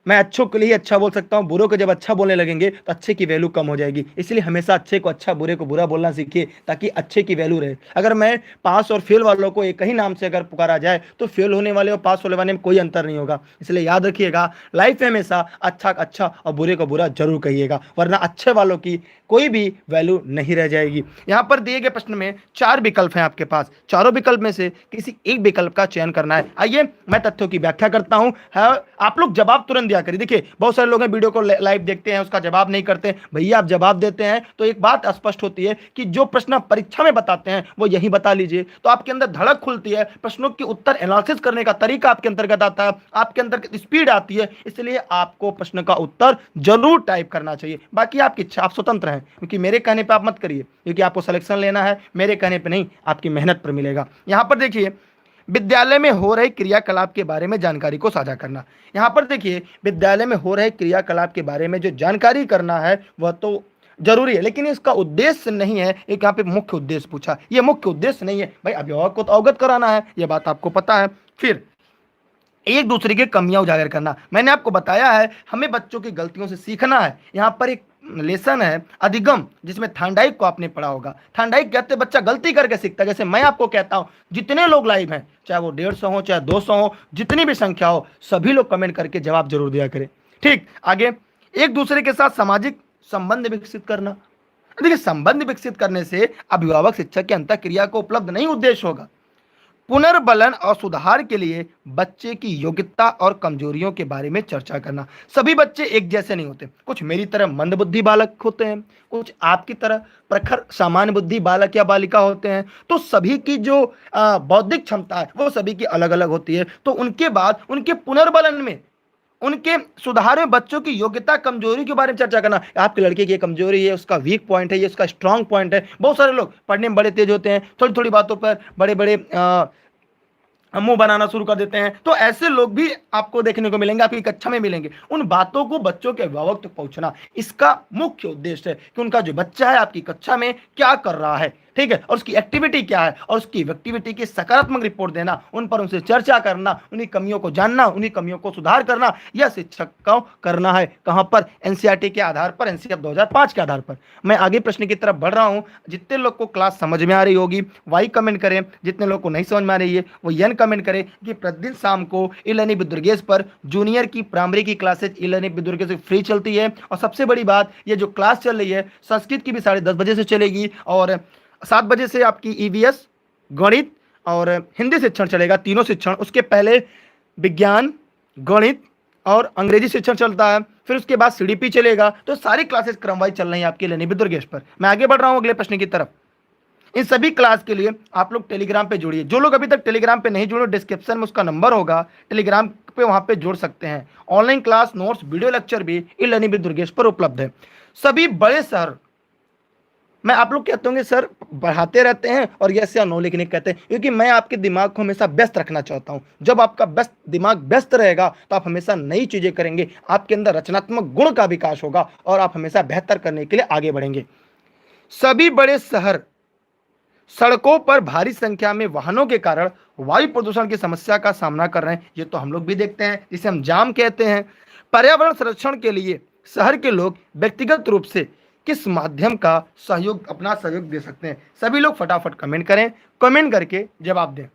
मैं अच्छों के लिए अच्छा बोल सकता हूं, बुरों को जब अच्छा बोलने लगेंगे तो अच्छे की वैल्यू कम हो जाएगी। इसलिए हमेशा अच्छे को अच्छा, बुरे को बुरा बोलना सीखिए, ताकि अच्छे की वैल्यू रहे। अगर मैं पास और फेल वालों को एक ही नाम से अगर पुकारा जाए, तो फेल होने वाले और पास होने वाले में कोई अंतर नहीं होगा। इसलिए याद रखिएगा, लाइफ में हमेशा अच्छा अच्छा और बुरे को बुरा जरूर कहिएगा, वरना अच्छे वालों की कोई भी वैल्यू नहीं रह जाएगी। यहां पर दिए गए प्रश्न में 4 विकल्प हैं आपके पास, चारों विकल्प में से किसी एक विकल्प का चयन करना है। आइए मैं तथ्यों की व्याख्या करता हूं, आप लोग जवाब तुरंत क्या करिए। देखिए बहुत सारे लोग हैं वीडियो को लाइव देखते हैं, उसका जवाब नहीं करते। भैया आप जवाब देते हैं तो एक बात स्पष्ट होती है कि जो प्रश्न परीक्षा में बताते हैं वो यही बता लीजिए, तो आपके अंदर धड़क खुलती है, प्रश्नों के उत्तर एनालिसिस करने का तरीका आपके अंतर्गत आता है, आपके अंदर स्पीड आती है। इसलिए आपको प्रश्न का उत्तर जरूर टाइप करना चाहिए। बाकी आपकी इच्छा, आप स्वतंत्र हैं, क्योंकि मेरे कहने पर आप मत करिए, क्योंकि आपको सिलेक्शन लेना है, मेरे कहने पर नहीं, आपकी मेहनत पर मिलेगा। यहां पर देखिए विद्यालय में हो रहे क्रियाकलाप के बारे में जानकारी को साझा करना। यहां पर देखिए विद्यालय में हो रहे क्रियाकलाप के बारे में जो जानकारी करना है वह तो जरूरी है, लेकिन इसका उद्देश्य नहीं है। एक यहाँ पे मुख्य उद्देश्य पूछा, ये मुख्य उद्देश्य नहीं है भाई, अभिभावक को तो अवगत कराना है, ये बात आपको पता है। फिर एक दूसरे की कमियां उजागर करना। मैंने आपको बताया है हमें बच्चों की गलतियों से सीखना है। यहाँ पर एक लेसन है अधिगम, जिसमें थांडाइक को आपने पढ़ा होगा। थांडाइक कहते हैं बच्चा गलती करके सीखता है। जैसे मैं आपको कहता हूं जितने लोग लाइव हैं, चाहे वो 150 हो चाहे 200 हो, जितनी भी संख्या हो, सभी लोग कमेंट करके जवाब जरूर दिया करें। ठीक, आगे एक दूसरे के साथ सामाजिक संबंध विकसित करना। देखिए संबंध विकसित करने से अभिभावक शिक्षक की अंतःक्रिया को उपलब्ध नहीं उद्देश्य होगा। पुनर्बलन और सुधार के लिए बच्चे की योग्यता और कमजोरियों के बारे में चर्चा करना। सभी बच्चे एक जैसे नहीं होते, कुछ मेरी तरह मंदबुद्धि बालक होते हैं, कुछ आपकी तरह प्रखर सामान्य बुद्धि बालक या बालिका होते हैं। तो सभी की जो बौद्धिक क्षमता है वो सभी की अलग अलग होती है। तो उनके बाद उनके पुनर्बलन में, उनके सुधार में बच्चों की योग्यता कमजोरी के बारे में चर्चा करना। आपके लड़के की ये कमजोरी है, उसका वीक पॉइंट है, ये उसका स्ट्रांग पॉइंट है। बहुत सारे लोग पढ़ने में बड़े तेज होते हैं, थोड़ी थोड़ी बातों पर बड़े बड़े मुंह बनाना शुरू कर देते हैं। तो ऐसे लोग भी आपको देखने को मिलेंगे, आपकी कक्षा में मिलेंगे। उन बातों को बच्चों के अभिभावक तक पहुंचना, इसका मुख्य उद्देश्य है कि उनका जो बच्चा है आपकी कक्षा में क्या कर रहा है, ठीक है, और उसकी एक्टिविटी क्या है, और उसकी एक्टिविटी की सकारात्मक रिपोर्ट देना, उन पर उनसे चर्चा करना, उन्हीं कमियों को जानना, उन्हीं कमियों को सुधार करना। यह शिक्षक को करना है। कहां पर? एनसीईआरटी के आधार पर, एनसीईआरटी 2005 के आधार पर। मैं आगे प्रश्न की तरफ बढ़ रहा हूं। जितने लोग को क्लास समझ में आ रही होगी वाई कमेंट करें, जितने लोग को नहीं समझ में आ रही है वो यन कमेंट करें कि प्रतिदिन शाम को ई लर्निंग विद दुर्गेश पर जूनियर की प्राइमरी की classes e learning with Durgesh free चलती है। और सबसे बड़ी बात, ये जो क्लास चल रही है संस्कृत की भी 10:30 बजे से चलेगी, और 7 बजे से आपकी ईवीएस, गणित और हिंदी शिक्षण चलेगा, तीनों शिक्षण। उसके पहले विज्ञान, गणित और अंग्रेजी शिक्षण चलता है, फिर उसके बाद सीडीपी चलेगा। तो सारी क्लासेस क्रमवाइज चल रही हैं आपके लर्निंग विद दुर्गेश पर। मैं आगे बढ़ रहा हूं अगले प्रश्न की तरफ। इन सभी क्लास के लिए आप लोग टेलीग्राम पे जुड़िए। जो लोग अभी तक टेलीग्राम पे नहीं जुड़े, डिस्क्रिप्शन में उसका नंबर होगा, टेलीग्राम पे वहां पे जुड़ सकते हैं। Online class, notes, video lecture भी ई लर्निंग विद दुर्गेश पर उपलब्ध है। सभी बड़े शहर, मैं आप लोग कहते होंगे सर बढ़ाते रहते हैं और यस या नो लिखने कहते हैं, क्योंकि मैं आपके दिमाग को हमेशा व्यस्त रखना चाहता हूं। जब आपका दिमाग व्यस्त रहेगा तो आप हमेशा नई चीजें करेंगे, आपके अंदर रचनात्मक गुण का विकास होगा और आप हमेशा बेहतर करने के लिए आगे बढ़ेंगे। सभी बड़े शहर सड़कों पर भारी संख्या में वाहनों के कारण वायु प्रदूषण की समस्या का सामना कर रहे हैं। ये तो हम लोग भी देखते हैं, जिसे हम जाम कहते हैं। पर्यावरण संरक्षण के लिए शहर के लोग व्यक्तिगत रूप से किस माध्यम का सहयोग, अपना सहयोग दे सकते हैं? सभी लोग फटाफट कमेंट करें, कमेंट करके जवाब दें।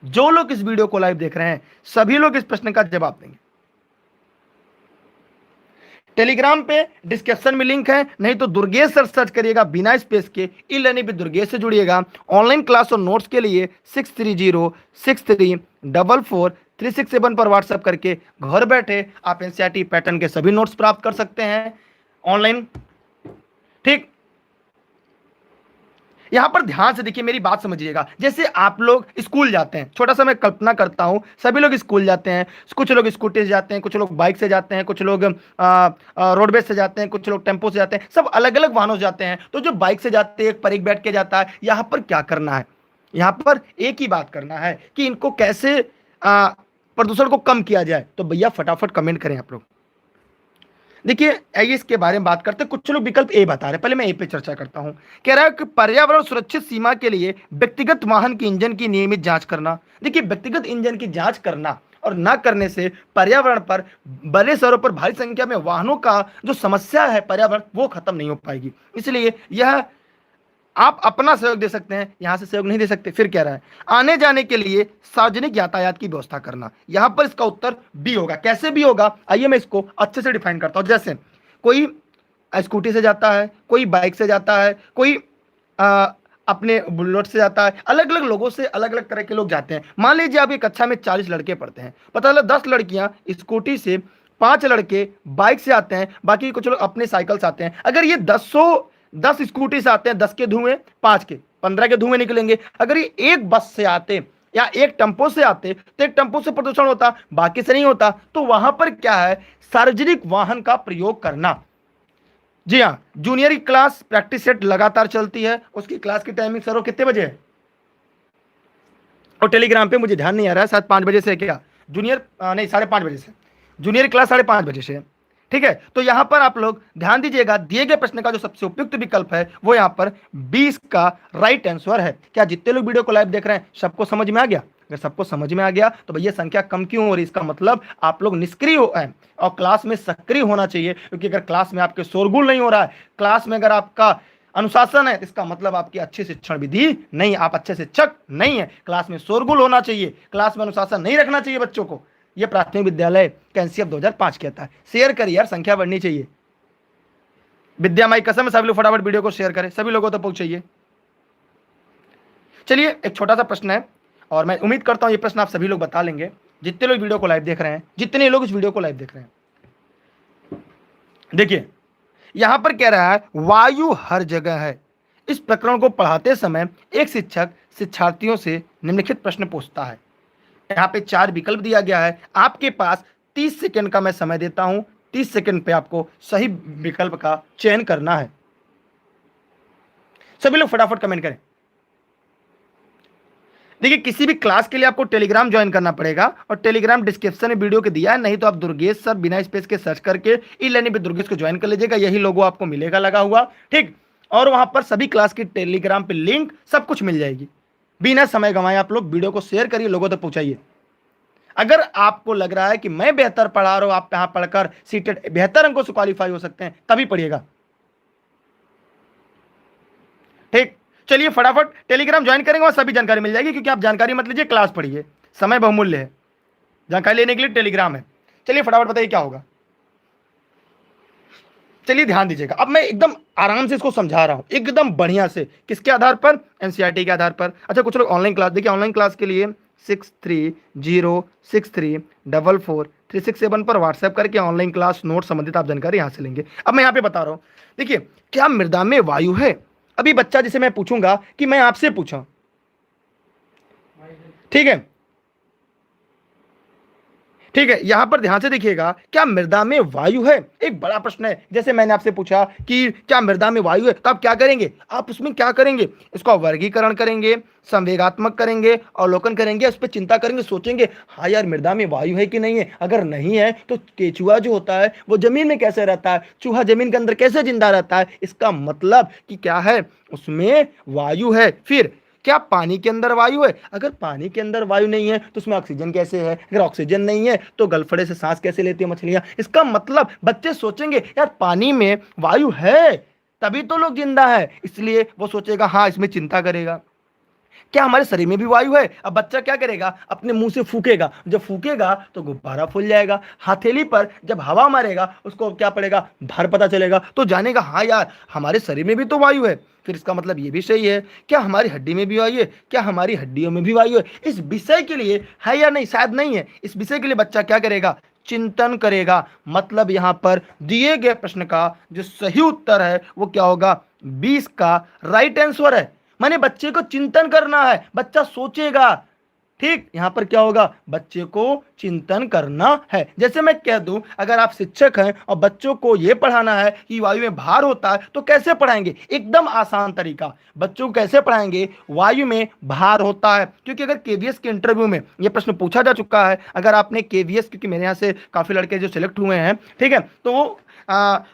जो लोग इस वीडियो को लाइव देख रहे हैं सभी लोग इस प्रश्न का जवाब देंगे। टेलीग्राम पे डिस्क्रिप्शन में लिंक है, नहीं तो दुर्गेश सर सर्च करिएगा बिना स्पेस के, ई लर्निंग विद दुर्गेश से जुड़िएगा। ऑनलाइन क्लास और नोट्स के लिए 6306344367 पर व्हाट्सएप करके घर बैठे आप एनसीईआरटी पैटर्न के सभी नोट्स प्राप्त कर सकते हैं ऑनलाइन। ठीक, यहां पर ध्यान से देखिए, मेरी बात समझिएगा। जैसे आप लोग स्कूल जाते हैं, छोटा सा मैं कल्पना करता हूं, सभी लोग स्कूल जाते हैं, कुछ लोग स्कूटी से जाते हैं, कुछ लोग बाइक से जाते हैं, कुछ लोग रोडवेज से जाते हैं, कुछ लोग टेम्पो से जाते हैं, सब अलग अलग वाहनों से जाते हैं। तो जो बाइक से जाते हैं एक पर एक बैठ के जाता है। यहां पर क्या करना है? यहां पर एक ही बात करना है कि इनको कैसे प्रदूषण को कम किया जाए। तो भैया फटाफट कमेंट करें आप लोग। देखिए आइए इसके बारे में बात करते हैं। कुछ लोग विकल्प ए बता रहे हैं, पहले मैं ए पे चर्चा करता हूं। कह रहा है कि पर्यावरण सुरक्षित सीमा के लिए व्यक्तिगत वाहन की इंजन की नियमित जांच करना। देखिए व्यक्तिगत इंजन की जांच करना और ना करने से पर्यावरण पर, बड़े शहरों पर भारी संख्या में वाहनों का जो समस्या है पर्यावरण, वो खत्म नहीं हो पाएगी। इसलिए यह आप अपना सहयोग दे सकते हैं, यहां से सहयोग नहीं दे सकते। फिर कह रहा है आने जाने के लिए सार्वजनिक यातायात की व्यवस्था करना। यहां पर इसका उत्तर बी होगा। कैसे भी होगा, आइए मैं इसको अच्छे से डिफाइन करता हूं। जैसे कोई स्कूटी से जाता है, कोई बाइक से जाता है, कोई अपने बुलेट से जाता है, अलग अलग लोगों से अलग अलग तरह के लोग जाते हैं। मान लीजिए आपकी कक्षा में 40 लड़के पढ़ते हैं, पता चला 10 लड़कियां स्कूटी से, 5 लड़के बाइक से आते हैं, बाकी कुछ लोग अपने साइकिल से आते हैं। अगर ये 10 स्कूटी से आते हैं, 10 के धुएं, 5 के 15 के धुएं निकलेंगे। अगर ये एक बस से आते या एक टेम्पो से आते तो एक टेम्पो से प्रदूषण होता, बाकी से नहीं होता। तो वहां पर क्या है, सार्वजनिक वाहन का प्रयोग करना। जी हाँ, जूनियर की क्लास प्रैक्टिस सेट लगातार चलती है, उसकी क्लास की टाइमिंग सर कितने बजे है? और टेलीग्राम पे मुझे ध्यान नहीं आ रहा है, शायद 5 बजे से क्या, जूनियर नहीं 5:30 बजे से, जूनियर क्लास 5:30 बजे से है। ठीक है, तो यहां पर आप लोग ध्यान दीजिएगा, दिए गए प्रश्न का जो सबसे उपयुक्त विकल्प है वो यहां पर 20 का राइट आंसर है। क्या जितने लोग वीडियो को लाइव देख रहे हैं सबको समझ में आ गया? अगर सबको समझ में आ गया तो भैया संख्या कम क्यों हो रही, इसका मतलब आप लोग निष्क्रिय हो हैं और क्लास में सक्रिय होना चाहिए। क्योंकि अगर क्लास में आपके शोरगुल नहीं हो रहा है, क्लास में अगर आपका अनुशासन है, इसका मतलब आपकी अच्छी शिक्षण विधि नहीं, आप अच्छे शिक्षक नहीं है। क्लास में शोरगुल होना चाहिए, क्लास में अनुशासन नहीं रखना चाहिए बच्चों को। यह प्राथमिक विद्यालय का एनसीएफ 2005 कहता है। शेयर करिए यार, संख्या बढ़नी चाहिए। विद्या माई कसम, सभी लोग फटाफट वीडियो को शेयर करें, सभी लोगों तक पहुंचाइए। चलिए एक छोटा सा प्रश्न है और मैं उम्मीद करता हूं ये प्रश्न आप सभी लोग बता लेंगे, जितने लोग वीडियो को लाइव देख रहे हैं, जितने लोग इस वीडियो को लाइव देख रहे हैं। देखिए यहां पर कह रहा है वायु हर जगह है। इस प्रकरण को पढ़ाते समय एक शिक्षक शिक्षार्थियों से निम्नलिखित प्रश्न पूछता है। यहाँ पे 4 विकल्प दिया गया है, आपके पास 30 सेकंड का मैं समय देता हूं। 30 सेकंड पे आपको सही विकल्प का चयन करना है। सभी लोग फटाफट कमेंट करें। देखिए किसी भी क्लास के लिए आपको टेलीग्राम ज्वाइन करना पड़ेगा और टेलीग्राम डिस्क्रिप्शन में वीडियो के दिया है, नहीं तो आप दुर्गेश सर बिना स्पेस के सर्च करके ई लर्निंग विद दुर्गेश को ज्वाइन कर लीजिएगा, यही लोगो आपको मिलेगा लगा हुआ। ठीक, और वहां पर सभी क्लास की टेलीग्राम पे लिंक सब कुछ मिल जाएगी। बिना समय गंवाए आप लोग वीडियो को शेयर करिए, लोगों तक पहुंचाइए। अगर आपको लग रहा है कि मैं बेहतर पढ़ा रहा हूं, आप यहां पढ़कर सीटेट बेहतर अंकों से क्वालिफाई हो सकते हैं, तभी पढ़िएगा। ठीक, चलिए फटाफट टेलीग्राम ज्वाइन करेंगे और सभी जानकारी मिल जाएगी। क्योंकि आप जानकारी मत लीजिए, क्लास पढ़िए, समय बहुमूल्य है, जानकारी लेने के लिए टेलीग्राम है। चलिए फटाफट बताइए क्या होगा। चलिए ध्यान दीजिएगा, अब मैं एकदम आराम से इसको समझा रहा हूं, एकदम बढ़िया से। किसके आधार पर? एनसीईआरटी के आधार पर। अच्छा कुछ लोग ऑनलाइन क्लास, देखिए ऑनलाइन क्लास के लिए 6306344367 पर व्हाट्सएप करके ऑनलाइन क्लास नोट संबंधित आप जानकारी यहां से लेंगे। अब मैं यहां पे बता रहा हूं, देखिए क्या मृदा में वायु है? अभी बच्चा जिसे मैं पूछूंगा कि मैं आपसे पूछा, ठीक है, ठीक है, यहां पर ध्यान से देखिएगा, क्या मृदा में वायु है? एक बड़ा प्रश्न है। जैसे मैंने आपसे पूछा कि क्या मृदा में वायु है, तो आप क्या करेंगे? आप उसमें क्या करेंगे? इसको वर्गीकरण करेंगे, संवेगात्मक करेंगे, अवलोकन करेंगे, उस पर चिंता करेंगे, सोचेंगे हाँ यार मृदा में वायु है कि नहीं है। अगर नहीं है तो केचुआ जो होता है वो जमीन में कैसे रहता है, चूहा जमीन के अंदर कैसे जिंदा रहता है? इसका मतलब कि क्या है, उसमें वायु है। फिर क्या पानी के अंदर वायु है? अगर पानी के अंदर वायु नहीं है तो उसमें ऑक्सीजन कैसे है? अगर ऑक्सीजन नहीं है तो गलफड़े से सांस कैसे लेती है मछलियां? इसका मतलब बच्चे सोचेंगे यार पानी में वायु है तभी तो लोग जिंदा है, इसलिए वो सोचेगा हाँ, इसमें चिंता करेगा। क्या हमारे शरीर में भी वायु है? अब बच्चा क्या करेगा, अपने मुंह से फूकेगा, जब फूकेगा तो गुब्बारा फूल जाएगा। हथेली पर जब हवा मारेगा उसको क्या पड़ेगा, भार पता चलेगा, तो जानेगा हाँ यार हमारे शरीर में भी तो वायु है। फिर इसका मतलब ये भी सही है, क्या हमारी हड्डी में भी वायु है? क्या हमारी हड्डियों में भी वायु है? इस विषय के लिए है या नहीं, शायद नहीं है। इस विषय के लिए बच्चा क्या करेगा, चिंतन करेगा। मतलब यहां पर दिए गए प्रश्न का जो सही उत्तर है वो क्या होगा, 20 का राइट आंसर है। माने बच्चे को चिंतन करना है, बच्चा सोचेगा। ठीक, यहां पर क्या होगा, बच्चे को चिंतन करना है। जैसे मैं कह दूं, अगर आप शिक्षक हैं और बच्चों को यह पढ़ाना है कि वायु में भार होता है तो कैसे पढ़ाएंगे? एकदम आसान तरीका, बच्चों को कैसे पढ़ाएंगे, वायु में भार होता है। क्योंकि अगर केवीएस के इंटरव्यू में यह प्रश्न पूछा जा चुका है, अगर आपने केवीएस, क्योंकि मेरे यहां से काफी लड़के जो सिलेक्ट हुए हैं, ठीक है, तो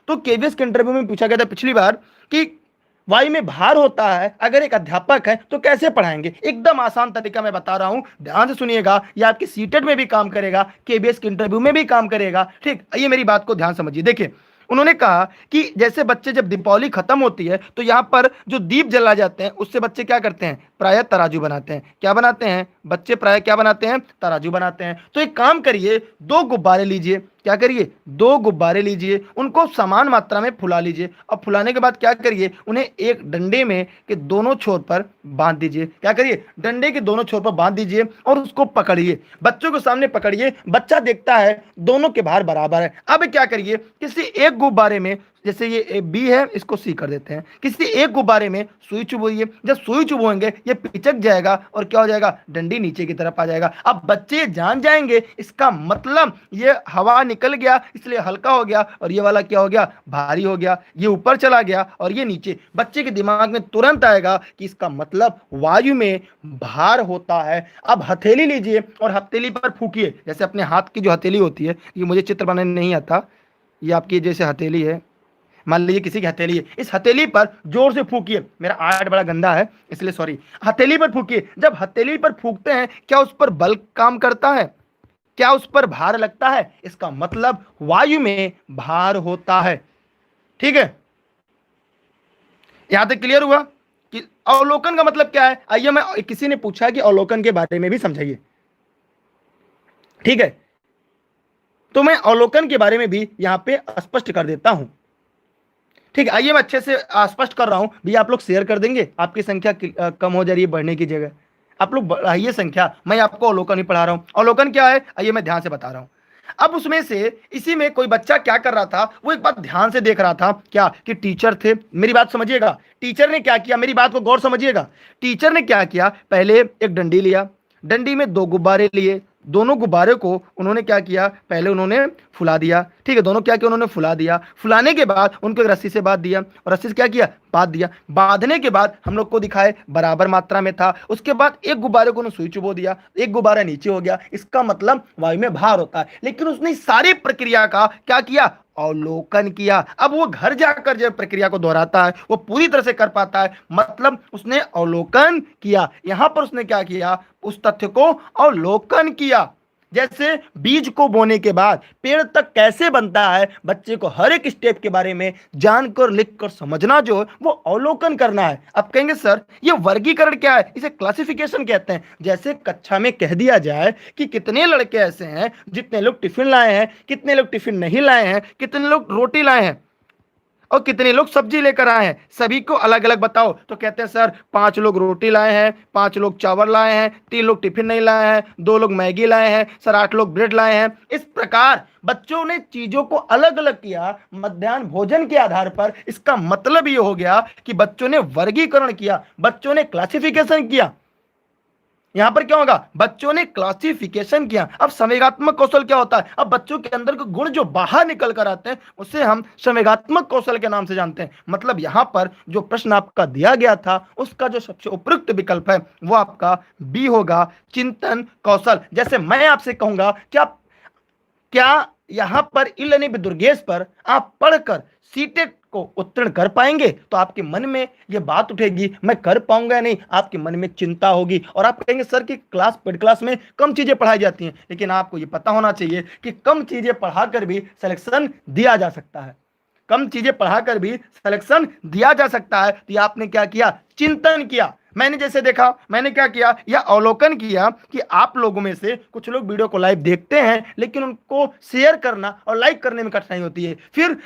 केवीएस के इंटरव्यू में पूछा गया था पिछली बार कि वायु में भार होता है, अगर एक अध्यापक है तो कैसे पढ़ाएंगे? एकदम आसान तरीका मैं बता रहा हूं, ध्यान से सुनिएगा। ये आपके सीटेट में भी काम करेगा, केबीएस के इंटरव्यू में भी काम करेगा। ठीक, ये मेरी बात को ध्यान समझिए। देखिए उन्होंने कहा कि जैसे बच्चे जब दीपावली खत्म होती है तो यहाँ पर जो दीप जला जाते हैं उससे बच्चे क्या करते हैं, प्रायः तराजू बनाते हैं। क्या बनाते हैं बच्चे? प्रायः क्या बनाते हैं? तराजू बनाते हैं। तो एक काम करिए, दो गुब्बारे लीजिए। क्या करिए? दो गुब्बारे लीजिए, उनको समान मात्रा में फुला लीजिए। अब फुलाने के बाद क्या करिए? उन्हें एक डंडे में के दोनों छोर पर बांध दीजिए। क्या करिए? डंडे के दोनों छोर पर बांध दीजिए और उसको पकड़िए, बच्चों के सामने पकड़िए। बच्चा देखता है दोनों के भार बराबर है। अब क्या करिए? किसी एक गुब्बारे में, जैसे ये बी है, इसको सी कर देते हैं, किसी एक गुब्बारे में सुई चुभोइए। जब सुई चुभोएंगे ये पिचक जाएगा और क्या हो जाएगा? डंडी नीचे की तरफ आ जाएगा। अब बच्चे जान जाएंगे इसका मतलब ये हवा निकल गया इसलिए हल्का हो गया, और ये वाला क्या हो गया? भारी हो गया। ये ऊपर चला गया और ये नीचे। बच्चे के दिमाग में तुरंत आएगा कि इसका मतलब वायु में भार होता है। अब हथेली लीजिए और हथेली पर फूकिए, जैसे अपने हाथ की जो हथेली होती है, ये मुझे चित्र बनाने नहीं आता, ये आपकी जैसे हथेली है, मान लीजिए किसी की हथेली है, इस हथेली पर जोर से फूकिए। मेरा आर्ट बड़ा गंदा है इसलिए सॉरी। हथेली पर फूकिए। जब हथेली पर फूकते हैं क्या उस पर बल काम करता है? क्या उस पर भार लगता है? इसका मतलब वायु में भार होता है। ठीक है, यहां तक क्लियर हुआ कि अवलोकन का मतलब क्या है? आइए, मैं किसी ने पूछा कि अवलोकन के बारे में भी समझाइए। ठीक है, तो मैं अवलोकन के बारे में भी यहां पे स्पष्ट कर देता हूं। ठीक है, आइए मैं अच्छे से स्पष्ट कर रहा हूं। भैया आप लोग शेयर कर देंगे, आपकी संख्या कम हो जा रही है बढ़ने की जगह। आप लोग बढ़ाइए संख्या, मैं आपको अवलोकन ही पढ़ा रहा हूं। अवलोकन क्या है आइए मैं ध्यान से बता रहा हूं। अब उसमें से इसी में कोई बच्चा क्या कर रहा था, वो एक बात ध्यान से देख रहा था, क्या कि टीचर थे। मेरी बात समझिएगा, टीचर ने क्या किया, मेरी बात को गौर समझिएगा। टीचर ने क्या किया, पहले एक डंडी लिया, डंडी में दो गुब्बारे लिए, दोनों गुब्बारे को उन्होंने क्या किया, पहले उन्होंने फुला दिया। ठीक है, दोनों क्या किया, उन्होंने फुला दिया। फुलाने के बाद उनको एक रस्सी से बांध दिया, और रस्सी से क्या किया, बांध दिया। बांधने के बाद हम लोग को दिखाए बराबर मात्रा में था। उसके बाद एक गुब्बारे को उन्होंने सुई चुबो दिया, एक गुब्बारा नीचे हो गया। इसका मतलब वायु में भार होता है। लेकिन उसने सारी प्रक्रिया का क्या किया, अवलोकन किया। अब वो घर जाकर जब प्रक्रिया को दोहराता है वो पूरी तरह से कर पाता है, मतलब उसने अवलोकन किया। यहां पर उसने क्या किया, उस तथ्य को अवलोकन किया। जैसे बीज को बोने के बाद पेड़ तक कैसे बनता है, बच्चे को हर एक स्टेप के बारे में जानकर लिखकर समझना जो है वो अवलोकन करना है। अब कहेंगे सर ये वर्गीकरण क्या है, इसे क्लासिफिकेशन कहते हैं। जैसे कक्षा में कह दिया जाए कि कितने लड़के ऐसे हैं जितने लोग टिफिन लाए हैं, कितने लोग टिफिन नहीं लाए हैं, कितने लोग रोटी लाए हैं और कितने लोग सब्जी लेकर आए हैं, सभी को अलग अलग बताओ। तो कहते हैं सर 5 लोग रोटी लाए हैं, 5 लोग चावल लाए हैं, 3 लोग टिफिन नहीं लाए हैं, 2 लोग मैगी लाए हैं, सर 8 लोग ब्रेड लाए हैं। इस प्रकार बच्चों ने चीजों को अलग अलग किया मध्याह्न भोजन के आधार पर। इसका मतलब ये हो गया कि बच्चों ने वर्गीकरण किया, बच्चों ने क्लासिफिकेशन किया। यहां पर क्या होगा, बच्चों ने क्लासिफिकेशन किया। अब संवेगात्मक कौशल क्या होता है, अब बच्चों के अंदर के गुण जो बाहर निकल कर आते हैं उसे हम संवेगात्मक कौशल के नाम से जानते हैं। मतलब यहां पर जो प्रश्न आपका दिया गया था उसका जो सबसे उपयुक्त विकल्प है वो आपका बी होगा, चिंतन कौशल। जैसे मैं आपसे कहूंगा क्या यहां पर ई लर्निंग दुर्गेश पर आप पढ़कर सीटेट को उत्तीर्ण कर पाएंगे, तो आपके मन में यह बात उठेगी मैं कर पाऊंगा या नहीं, आपके मन में चिंता होगी और आप कहेंगे सर की क्लास पेड क्लास में कम चीजें पढ़ाई जाती हैं। लेकिन आपको यह पता होना चाहिए कि कम चीजें पढ़ाकर भी सिलेक्शन दिया जा सकता है, कम चीजें पढ़ाकर भी सिलेक्शन दिया जा सकता है। तो आपने क्या किया, चिंतन किया। मैंने जैसे देखा, मैंने क्या किया, यह अवलोकन किया कि आप लोगों में से कुछ लोग वीडियो को लाइव देखते हैं लेकिन उनको शेयर करना और लाइक करने में कठिनाई होती है। फिर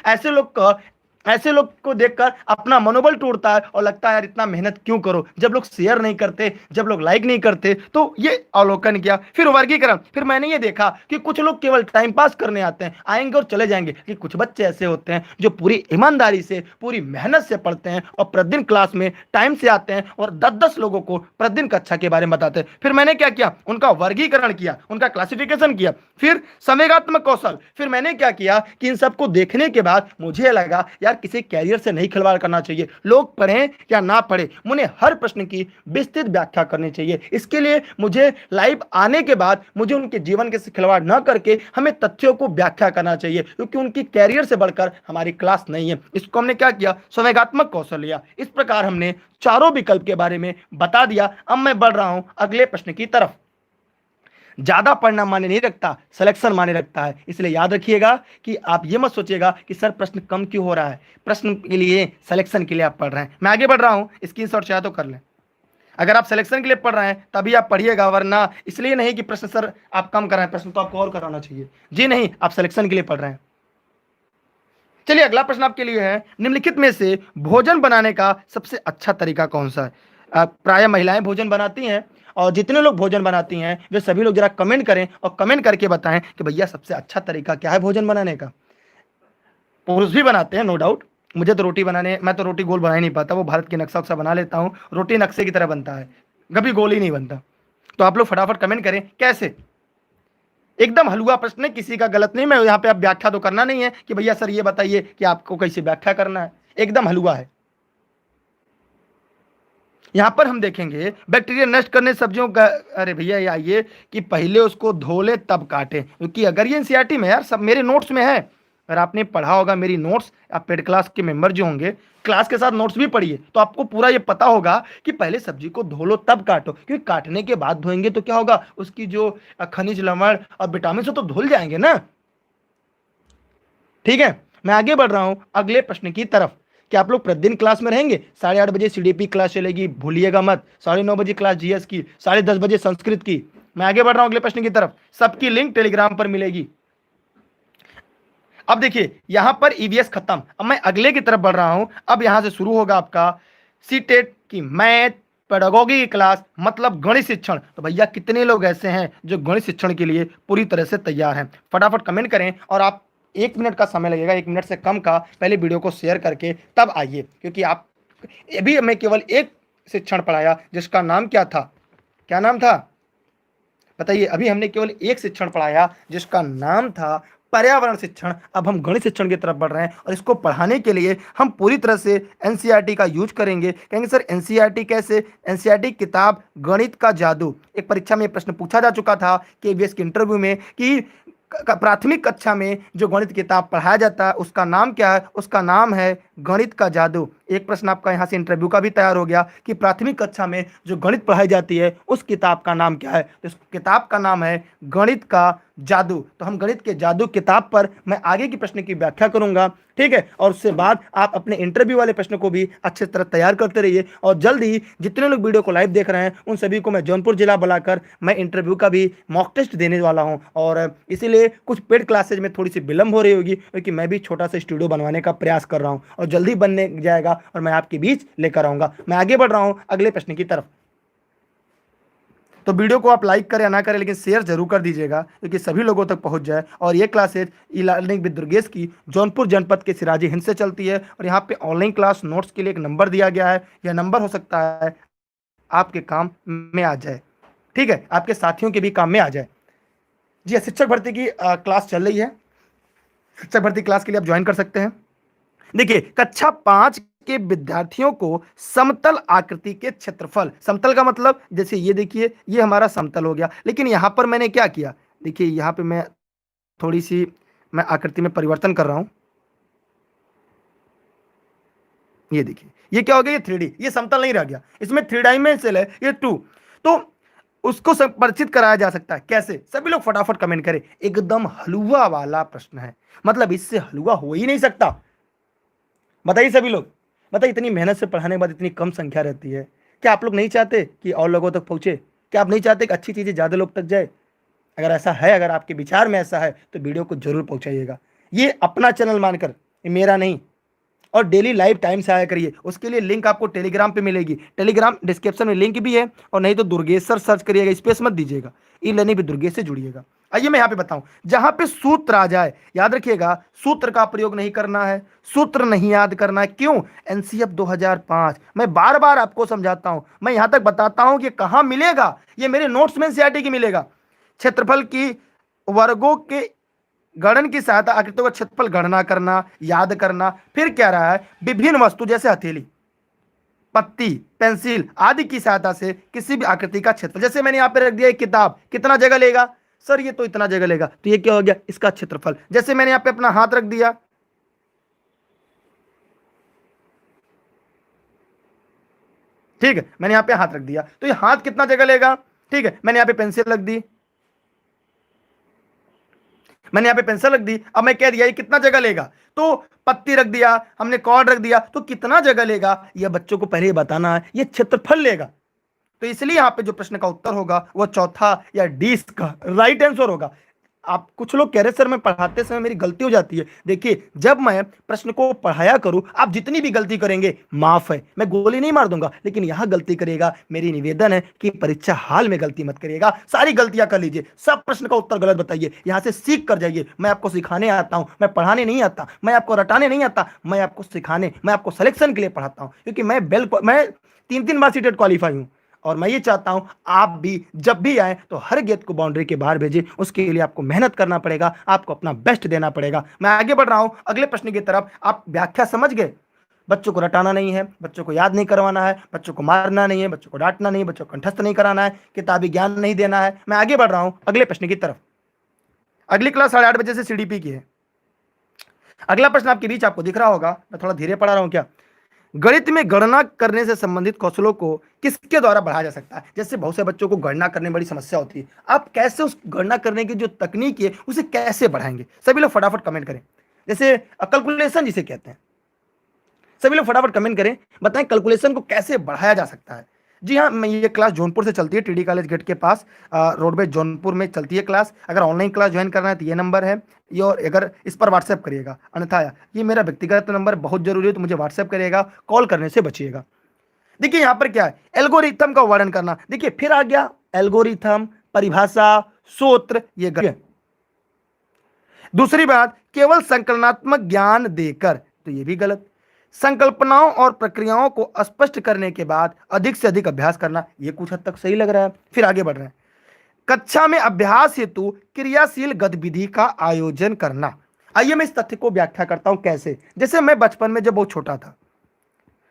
ऐसे लोग को देखकर अपना मनोबल टूटता है और लगता है यार इतना मेहनत क्यों करो, जब लोग शेयर नहीं करते, जब लोग लाइक नहीं करते। तो ये अवलोकन किया। फिर वर्गीकरण, फिर मैंने ये देखा कि कुछ लोग केवल टाइम पास करने आते हैं, आएंगे और चले जाएंगे, कि कुछ बच्चे ऐसे होते हैं जो पूरी ईमानदारी से पूरी मेहनत से पढ़ते हैं और प्रतिदिन क्लास में टाइम से आते हैं और 10-10 लोगों को प्रतिदिन कक्षा के बारे में बताते हैं। फिर मैंने क्या किया, उनका वर्गीकरण किया, उनका क्लासिफिकेशन किया। फिर संवेगात्मक कौशल, फिर मैंने क्या किया कि इन सबको देखने के बाद मुझे लगा यार किसी कैरियर से नहीं खिलवाड़ करना चाहिए, लोग पढ़ें या ना पढ़े, मुझे हर प्रश्न की विस्तृत व्याख्या करनी चाहिए। इसके लिए मुझे लाइव आने के बाद मुझे उनके जीवन के खिलवाड़ ना करके हमें तथ्यों को व्याख्या करना चाहिए, क्योंकि उनकी कैरियर से बढ़कर हमारी क्लास नहीं है। इसको हमने क्या किया, संवेगात्मक कौशल लिया। इस प्रकार हमने चारों विकल्प के बारे में बता दिया। अब मैं बढ़ रहा हूं अगले प्रश्न की तरफ। ज्यादा पढ़ना माने नहीं रखता, सिलेक्शन माने रखता है। इसलिए याद रखिएगा कि आप ये मत सोचिएगा कि सर प्रश्न कम क्यों हो रहा है, प्रश्न के लिए सिलेक्शन के लिए आप पढ़ रहे हैं। मैं आगे बढ़ रहा हूं, स्क्रीनशॉट चाहे तो कर लें। अगर आप सिलेक्शन के लिए पढ़ रहे हैं तभी आप पढ़िएगा, वरना इसलिए नहीं कि प्रश्न सर आप कम कराएं, प्रश्न तो आपको और कराना चाहिए। जी नहीं, आप सिलेक्शन के लिए पढ़ रहे हैं। चलिए अगला प्रश्न आपके लिए है, निम्नलिखित में से भोजन बनाने का सबसे अच्छा तरीका कौन सा है? प्राय महिलाएं भोजन बनाती हैं, और जितने लोग भोजन बनाती हैं वे सभी लोग जरा कमेंट करें और कमेंट करके बताएं कि भैया सबसे अच्छा तरीका क्या है भोजन बनाने का। पुरुष भी बनाते हैं नो डाउट, मुझे तो रोटी बनाने, मैं तो रोटी गोल बना ही नहीं पाता, वो भारत के नक्शा उक्सा बना लेता हूँ, रोटी नक्शे की तरह बनता है, कभी गोल ही नहीं बनता। तो आप लोग फटाफट कमेंट करें कैसे। एकदम हलवा प्रश्न है, किसी का गलत नहीं, मैं यहाँ पे आप व्याख्या तो करना नहीं है कि भैया सर ये बताइए कि आपको कैसे व्याख्या करना है, एकदम हलवा है। यहां पर हम देखेंगे बैक्टीरिया नष्ट करने सब्जियों का, अरे भैया ये आइए कि पहले उसको धो ले तब काटे, क्योंकि अगर ये एनसीईआरटी में यार सब मेरे नोट्स में है, अगर आपने पढ़ा होगा मेरी नोट्स, आप पेड क्लास के मेंबर जो होंगे क्लास के साथ नोट्स भी पढ़िए तो आपको पूरा ये पता होगा कि पहले सब्जी को धो लो तब काटो, क्योंकि काटने के बाद धोएंगे तो क्या होगा, उसकी जो खनिज लवण और विटामिन से तो धुल जाएंगे ना। ठीक है, मैं आगे बढ़ रहा हूं अगले प्रश्न की तरफ। क्या आप लोग प्रतिदिन क्लास में रहेंगे? 8:30 बजे सीडीपी क्लास चलेगी, भूलिएगा मत। 9:30 बजे क्लास जीएस की, 10:30 बजे संस्कृत की। मैं आगे बढ़ रहा हूं अगले प्रश्न की तरफ, सबकी लिंक टेलीग्राम पर मिलेगी। अब देखिए यहां पर ईवीएस खत्म, अब मैं अगले की तरफ बढ़ रहा हूं। अब यहां से शुरू होगा आपका सीटेट की मैथ पेडागोगी की क्लास, मतलब गणित शिक्षण। तो भैया कितने लोग ऐसे हैं जो गणित शिक्षण के लिए पूरी तरह से तैयार हैं? फटाफट कमेंट करें, और आप 1 मिनट का समय लगेगा, 1 मिनट से कम का, पहले वीडियो को शेयर करके तब आइए, क्योंकि आप अभी मैं केवल एक शिक्षण पढ़ाया जिसका नाम क्या था, क्या नाम था बताइए? अभी हमने केवल एक शिक्षण पढ़ाया जिसका नाम था पर्यावरण शिक्षण। अब हम गणित शिक्षण की तरफ बढ़ रहे हैं, और इसको पढ़ाने के लिए हम पूरी तरह से एनसीईआरटी का यूज करेंगे। कहेंगे सर एनसीईआरटी कैसे? एनसीईआरटी किताब गणित का जादू, एक परीक्षा में प्रश्न पूछा जा चुका था केवीएस के इंटरव्यू में कि प्राथमिक कक्षा में जो गणित किताब पढ़ाया जाता है उसका नाम क्या है? उसका नाम है गणित का जादू। एक प्रश्न आपका यहाँ से इंटरव्यू का भी तैयार हो गया कि प्राथमिक कक्षा में जो गणित पढ़ाई जाती है उस किताब का नाम क्या है? तो इस किताब का नाम है गणित का जादू। तो हम गणित के जादू किताब पर मैं आगे की प्रश्न की व्याख्या करूंगा, ठीक है? और उससे बाद आप अपने इंटरव्यू वाले प्रश्न को भी अच्छे तरह तैयार करते रहिए। और जल्द ही जितने लोग वीडियो को लाइव देख रहे हैं उन सभी को मैं जौनपुर जिला बुलाकर मैं इंटरव्यू का भी मॉक टेस्ट देने वाला हूं, और इसीलिए कुछ पेड क्लासेज में थोड़ी सी विलंब हो रही होगी, क्योंकि मैं भी छोटा सा स्टूडियो बनवाने का प्रयास कर रहा हूं, और जल्दी बनने जाएगा और मैं आपके बीच लेकर आऊंगा। मैं आगे बढ़ रहा हूं अगले प्रश्न की तरफ। तो वीडियो को आप लाइक करें या ना करें, लेकिन शेयर जरूर कर दीजिएगा, क्योंकि सभी लोगों तक पहुंच जाए। और ये classes e learning with Durgesh की जौनपुर जनपद के सिराजी हिंद से चलती है, और यहाँ पे ऑनलाइन क्लास नोट्स के लिए एक नंबर दिया गया है। यह नंबर हो सकता है आपके काम में आ जाए, ठीक है, आपके साथियों के भी काम में आ जाए। जी, शिक्षक भर्ती की क्लास चल रही है, शिक्षक भर्ती क्लास के लिए आप ज्वाइन कर सकते हैं। देखिए कक्षा 5 के विद्यार्थियों को समतल आकृति के क्षेत्रफल, समतल का मतलब जैसे ये देखिए ये हमारा समतल हो गया, लेकिन यहां पर मैंने क्या किया, देखिए यहां पे मैं थोड़ी सी मैं आकृति में परिवर्तन कर रहा हूं। ये देखिए ये क्या हो गया, ये 3D, ये समतल नहीं रह गया, इसमें 3 डायमेंशनल है, ये 2। तो उसको परिचित कराया जा सकता है कैसे? सभी लोग फटाफट कमेंट करें। एकदम हलवा वाला प्रश्न है, मतलब इससे हलवा हो ही नहीं सकता। बताइए सभी लोग, बताइए इतनी मेहनत से पढ़ाने के बाद इतनी कम संख्या रहती है, क्या आप लोग नहीं चाहते कि और लोगों तक पहुंचे? क्या आप नहीं चाहते कि अच्छी चीजें ज्यादा लोग तक जाए? अगर ऐसा है, अगर आपके विचार में ऐसा है तो वीडियो को जरूर पहुंचाइएगा। ये अपना चैनल मानकर, ये मेरा नहीं। और डेली लाइव टाइम से आया करिए, उसके लिए लिंक आपको टेलीग्राम पे मिलेगी, टेलीग्राम डिस्क्रिप्शन में लिंक भी है, और नहीं तो दुर्गेश सर सर्च करिएगा, स्पेस मत दीजिएगा, ई लर्निंग विद दुर्गेश से जुड़िएगा। आइए मैं यहाँ पे बताऊं, जहां पे सूत्र आ जाए, याद रखिएगा सूत्र का प्रयोग नहीं करना है, सूत्र नहीं याद करना है। क्यों? एनसीएफ 2005 मैं बार बार आपको समझाता हूं, मैं यहां तक बताता हूं कि कहां मिलेगा, ये मेरे नोट्स में एनसीईआरटी की मिलेगा। क्षेत्रफल की वर्गों के गणन की सहायता आकृतियों का क्षेत्रफल गणना करना, याद करना। फिर क्या रहा है, विभिन्न वस्तु जैसे हथेली, पत्ती, पेंसिल आदि की सहायता से किसी भी आकृति का क्षेत्रफल, जैसे मैंने यहां पे रख दिया एक किताब, कितना जगह लेगा सर? ये तो इतना जगह लेगा, तो ये क्या हो गया, इसका क्षेत्रफल। जैसे मैंने यहां पे अपना हाथ रख दिया, ठीक है, मैंने यहां पे हाथ रख दिया, तो ये हाथ कितना जगह लेगा? ठीक है, मैंने यहां पे पेंसिल रख दी, मैंने यहां पे पेंसिल रख दी, अब मैं कह दिया ये कितना जगह लेगा, तो पत्ती रख दिया, हमने कॉर्ड रख दिया, तो कितना जगह लेगा, ये बच्चों को पहले ही बताना है, ये क्षेत्रफल लेगा। तो इसलिए यहाँ पे जो प्रश्न का उत्तर होगा वो चौथा या डी का राइट आंसर होगा। आप कुछ लोग कह रहे सर मैं पढ़ाते समय मेरी गलती हो जाती है। देखिए जब मैं प्रश्न को पढ़ाया करूं, आप जितनी भी गलती करेंगे माफ है, मैं गोली नहीं मार दूंगा, लेकिन यहां गलती करिएगा, मेरी निवेदन है कि परीक्षा हाल में गलती मत करिएगा, सारी गलतियां कर लीजिए, सब प्रश्न का उत्तर गलत बताइए, यहां से सीख कर जाइए। मैं आपको सिखाने आता हूं, मैं पढ़ाने नहीं आता, मैं आपको रटाने नहीं आता, मैं आपको सिखाने, मैं आपको सिलेक्शन के लिए पढ़ाता हूं, क्योंकि मैं 3-3 बार सीटेट क्वालिफाई हूं। और मैं ये चाहता हूं आप भी जब भी आए तो हर गेंद को बाउंड्री के बाहर भेजें। उसके लिए आपको मेहनत करना पड़ेगा, आपको अपना बेस्ट देना पड़ेगा। मैं आगे बढ़ रहा हूं अगले प्रश्न की तरफ। आप व्याख्या समझ गए? बच्चों को रटाना नहीं है, बच्चों को याद नहीं करवाना है, बच्चों को मारना नहीं है, बच्चों को डांटना नहीं है, बच्चों को कंठस्थ नहीं कराना है, किताबी ज्ञान नहीं देना है। मैं आगे बढ़ रहा हूं अगले प्रश्न की तरफ। अगली क्लास 8:30 बजे से सीडीपी की है। अगला प्रश्न आपके बीच आपको दिख रहा होगा, मैं थोड़ा धीरे पढ़ा रहा हूं क्या। गणित में गणना करने से संबंधित कौशलों को किसके द्वारा बढ़ाया जा सकता है? जैसे बहुत से बच्चों को गणना करने में बड़ी समस्या होती है, आप कैसे उस गणना करने की जो तकनीक है उसे कैसे बढ़ाएंगे? सभी लोग फटाफट कमेंट करें। जैसे कैलकुलेशन जिसे कहते हैं, सभी लोग फटाफट कमेंट करें, बताएं कैलकुलेशन को कैसे बढ़ाया जा सकता है। जी हाँ, मैं ये क्लास जौनपुर से चलती है, टीडी कॉलेज गेट के पास रोडवेज जौनपुर में चलती है क्लास। अगर ऑनलाइन क्लास ज्वाइन करना है तो ये नंबर है ये, और अगर इस पर व्हाट्सएप करिएगा, अन्यथा ये मेरा व्यक्तिगत नंबर बहुत जरूरी है, तो मुझे व्हाट्सएप करिएगा, कॉल करने से बचिएगा। देखिए यहाँ पर क्या है, एल्गोरिथम का वर्णन करना। देखिए फिर आ गया एल्गोरिथम, परिभाषा, सूत्र, ये गलत। दूसरी बात, केवल संकलनात्मक ज्ञान देकर, तो ये भी गलत। संकल्पनाओं और प्रक्रियाओं को स्पष्ट करने के बाद अधिक से अधिक अभ्यास करना, यह कुछ हद तक सही लग रहा है। फिर आगे बढ़ रहे हैं, कक्षा में अभ्यास हेतु क्रियाशील गतिविधि का आयोजन करना। आइए मैं इस तथ्य को व्याख्या करता हूं कैसे। जैसे मैं बचपन में जब बहुत छोटा था,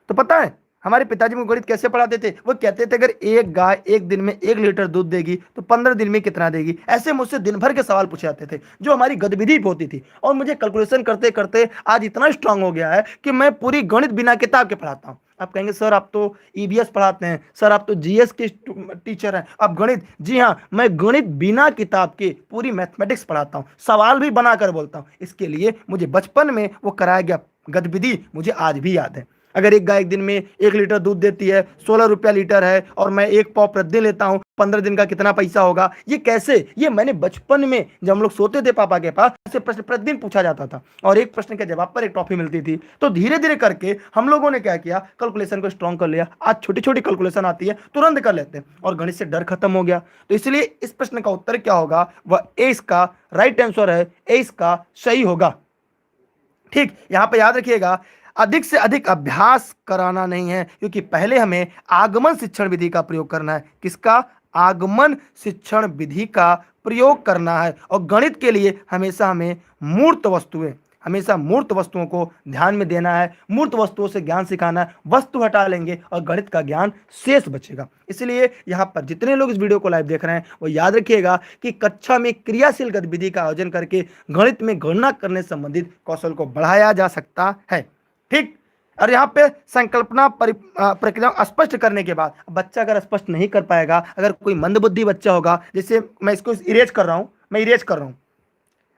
तो पता है हमारे पिताजी मुझे गणित कैसे पढ़ाते थे? वो कहते थे अगर एक गाय एक दिन में 1 लीटर दूध देगी तो 15 दिन में कितना देगी। ऐसे मुझसे दिन भर के सवाल पूछे जाते थे जो हमारी गतिविधि होती थी, और मुझे कैलकुलेशन करते करते आज इतना स्ट्रांग हो गया है कि मैं पूरी गणित बिना किताब के पढ़ाता हूँ। आप कहेंगे सर आप तो ईवीएस पढ़ाते हैं, सर आप तो जीएस के टीचर हैं, आप गणित? जी हाँ, मैं गणित बिना किताब के पूरी मैथमेटिक्स पढ़ाता हूँ, सवाल भी बनाकर बोलता हूँ। इसके लिए मुझे बचपन में वो कराया गया गतिविधि मुझे आज भी याद है। अगर एक गाय एक दिन में 1 लीटर दूध देती है, 16 रुपया लीटर है, और मैं 1 पाव प्रतिदिन लेता हूं, 15 दिन का कितना पैसा होगा? ये कैसे? ये मैंने बचपन में जब हम लोग सोते थे पापा के पास, ऐसे प्रश्न प्रतिदिन पूछा जाता था, और एक प्रश्न के जवाब पर एक ट्रॉफी मिलती थी। तो धीरे धीरे करके हम लोगों ने क्या किया, कैलकुलेशन को स्ट्रॉन्ग कर लिया। आज छोटी छोटी कैलकुलेशन आती है, तुरंत कर लेते हैं, और गणित से डर खत्म हो गया। तो इसलिए इस प्रश्न का उत्तर क्या होगा? वह ए इसका राइट आंसर है, ए इसका सही होगा। ठीक, यहां पर याद रखिएगा, अधिक से अधिक अभ्यास कराना नहीं है, क्योंकि पहले हमें आगमन शिक्षण विधि का प्रयोग करना है। किसका? आगमन शिक्षण विधि का प्रयोग करना है। और गणित के लिए हमेशा हमें मूर्त वस्तुओं को ध्यान में देना है, मूर्त वस्तुओं से ज्ञान सिखाना है। वस्तु हटा लेंगे और गणित का ज्ञान शेष बचेगा। इसलिए यहाँ पर जितने लोग इस वीडियो को लाइव देख रहे हैं वो याद रखिएगा कि कक्षा में क्रियाशील गतिविधि का आयोजन करके गणित में गणना करने संबंधित कौशल को बढ़ाया जा सकता है। ठीक, और यहाँ पे संकल्पना प्रक्रिया स्पष्ट करने के बाद, बच्चा अगर स्पष्ट नहीं कर पाएगा, अगर कोई मंदबुद्धि बच्चा होगा, जैसे मैं इसको इरेज कर रहा हूँ,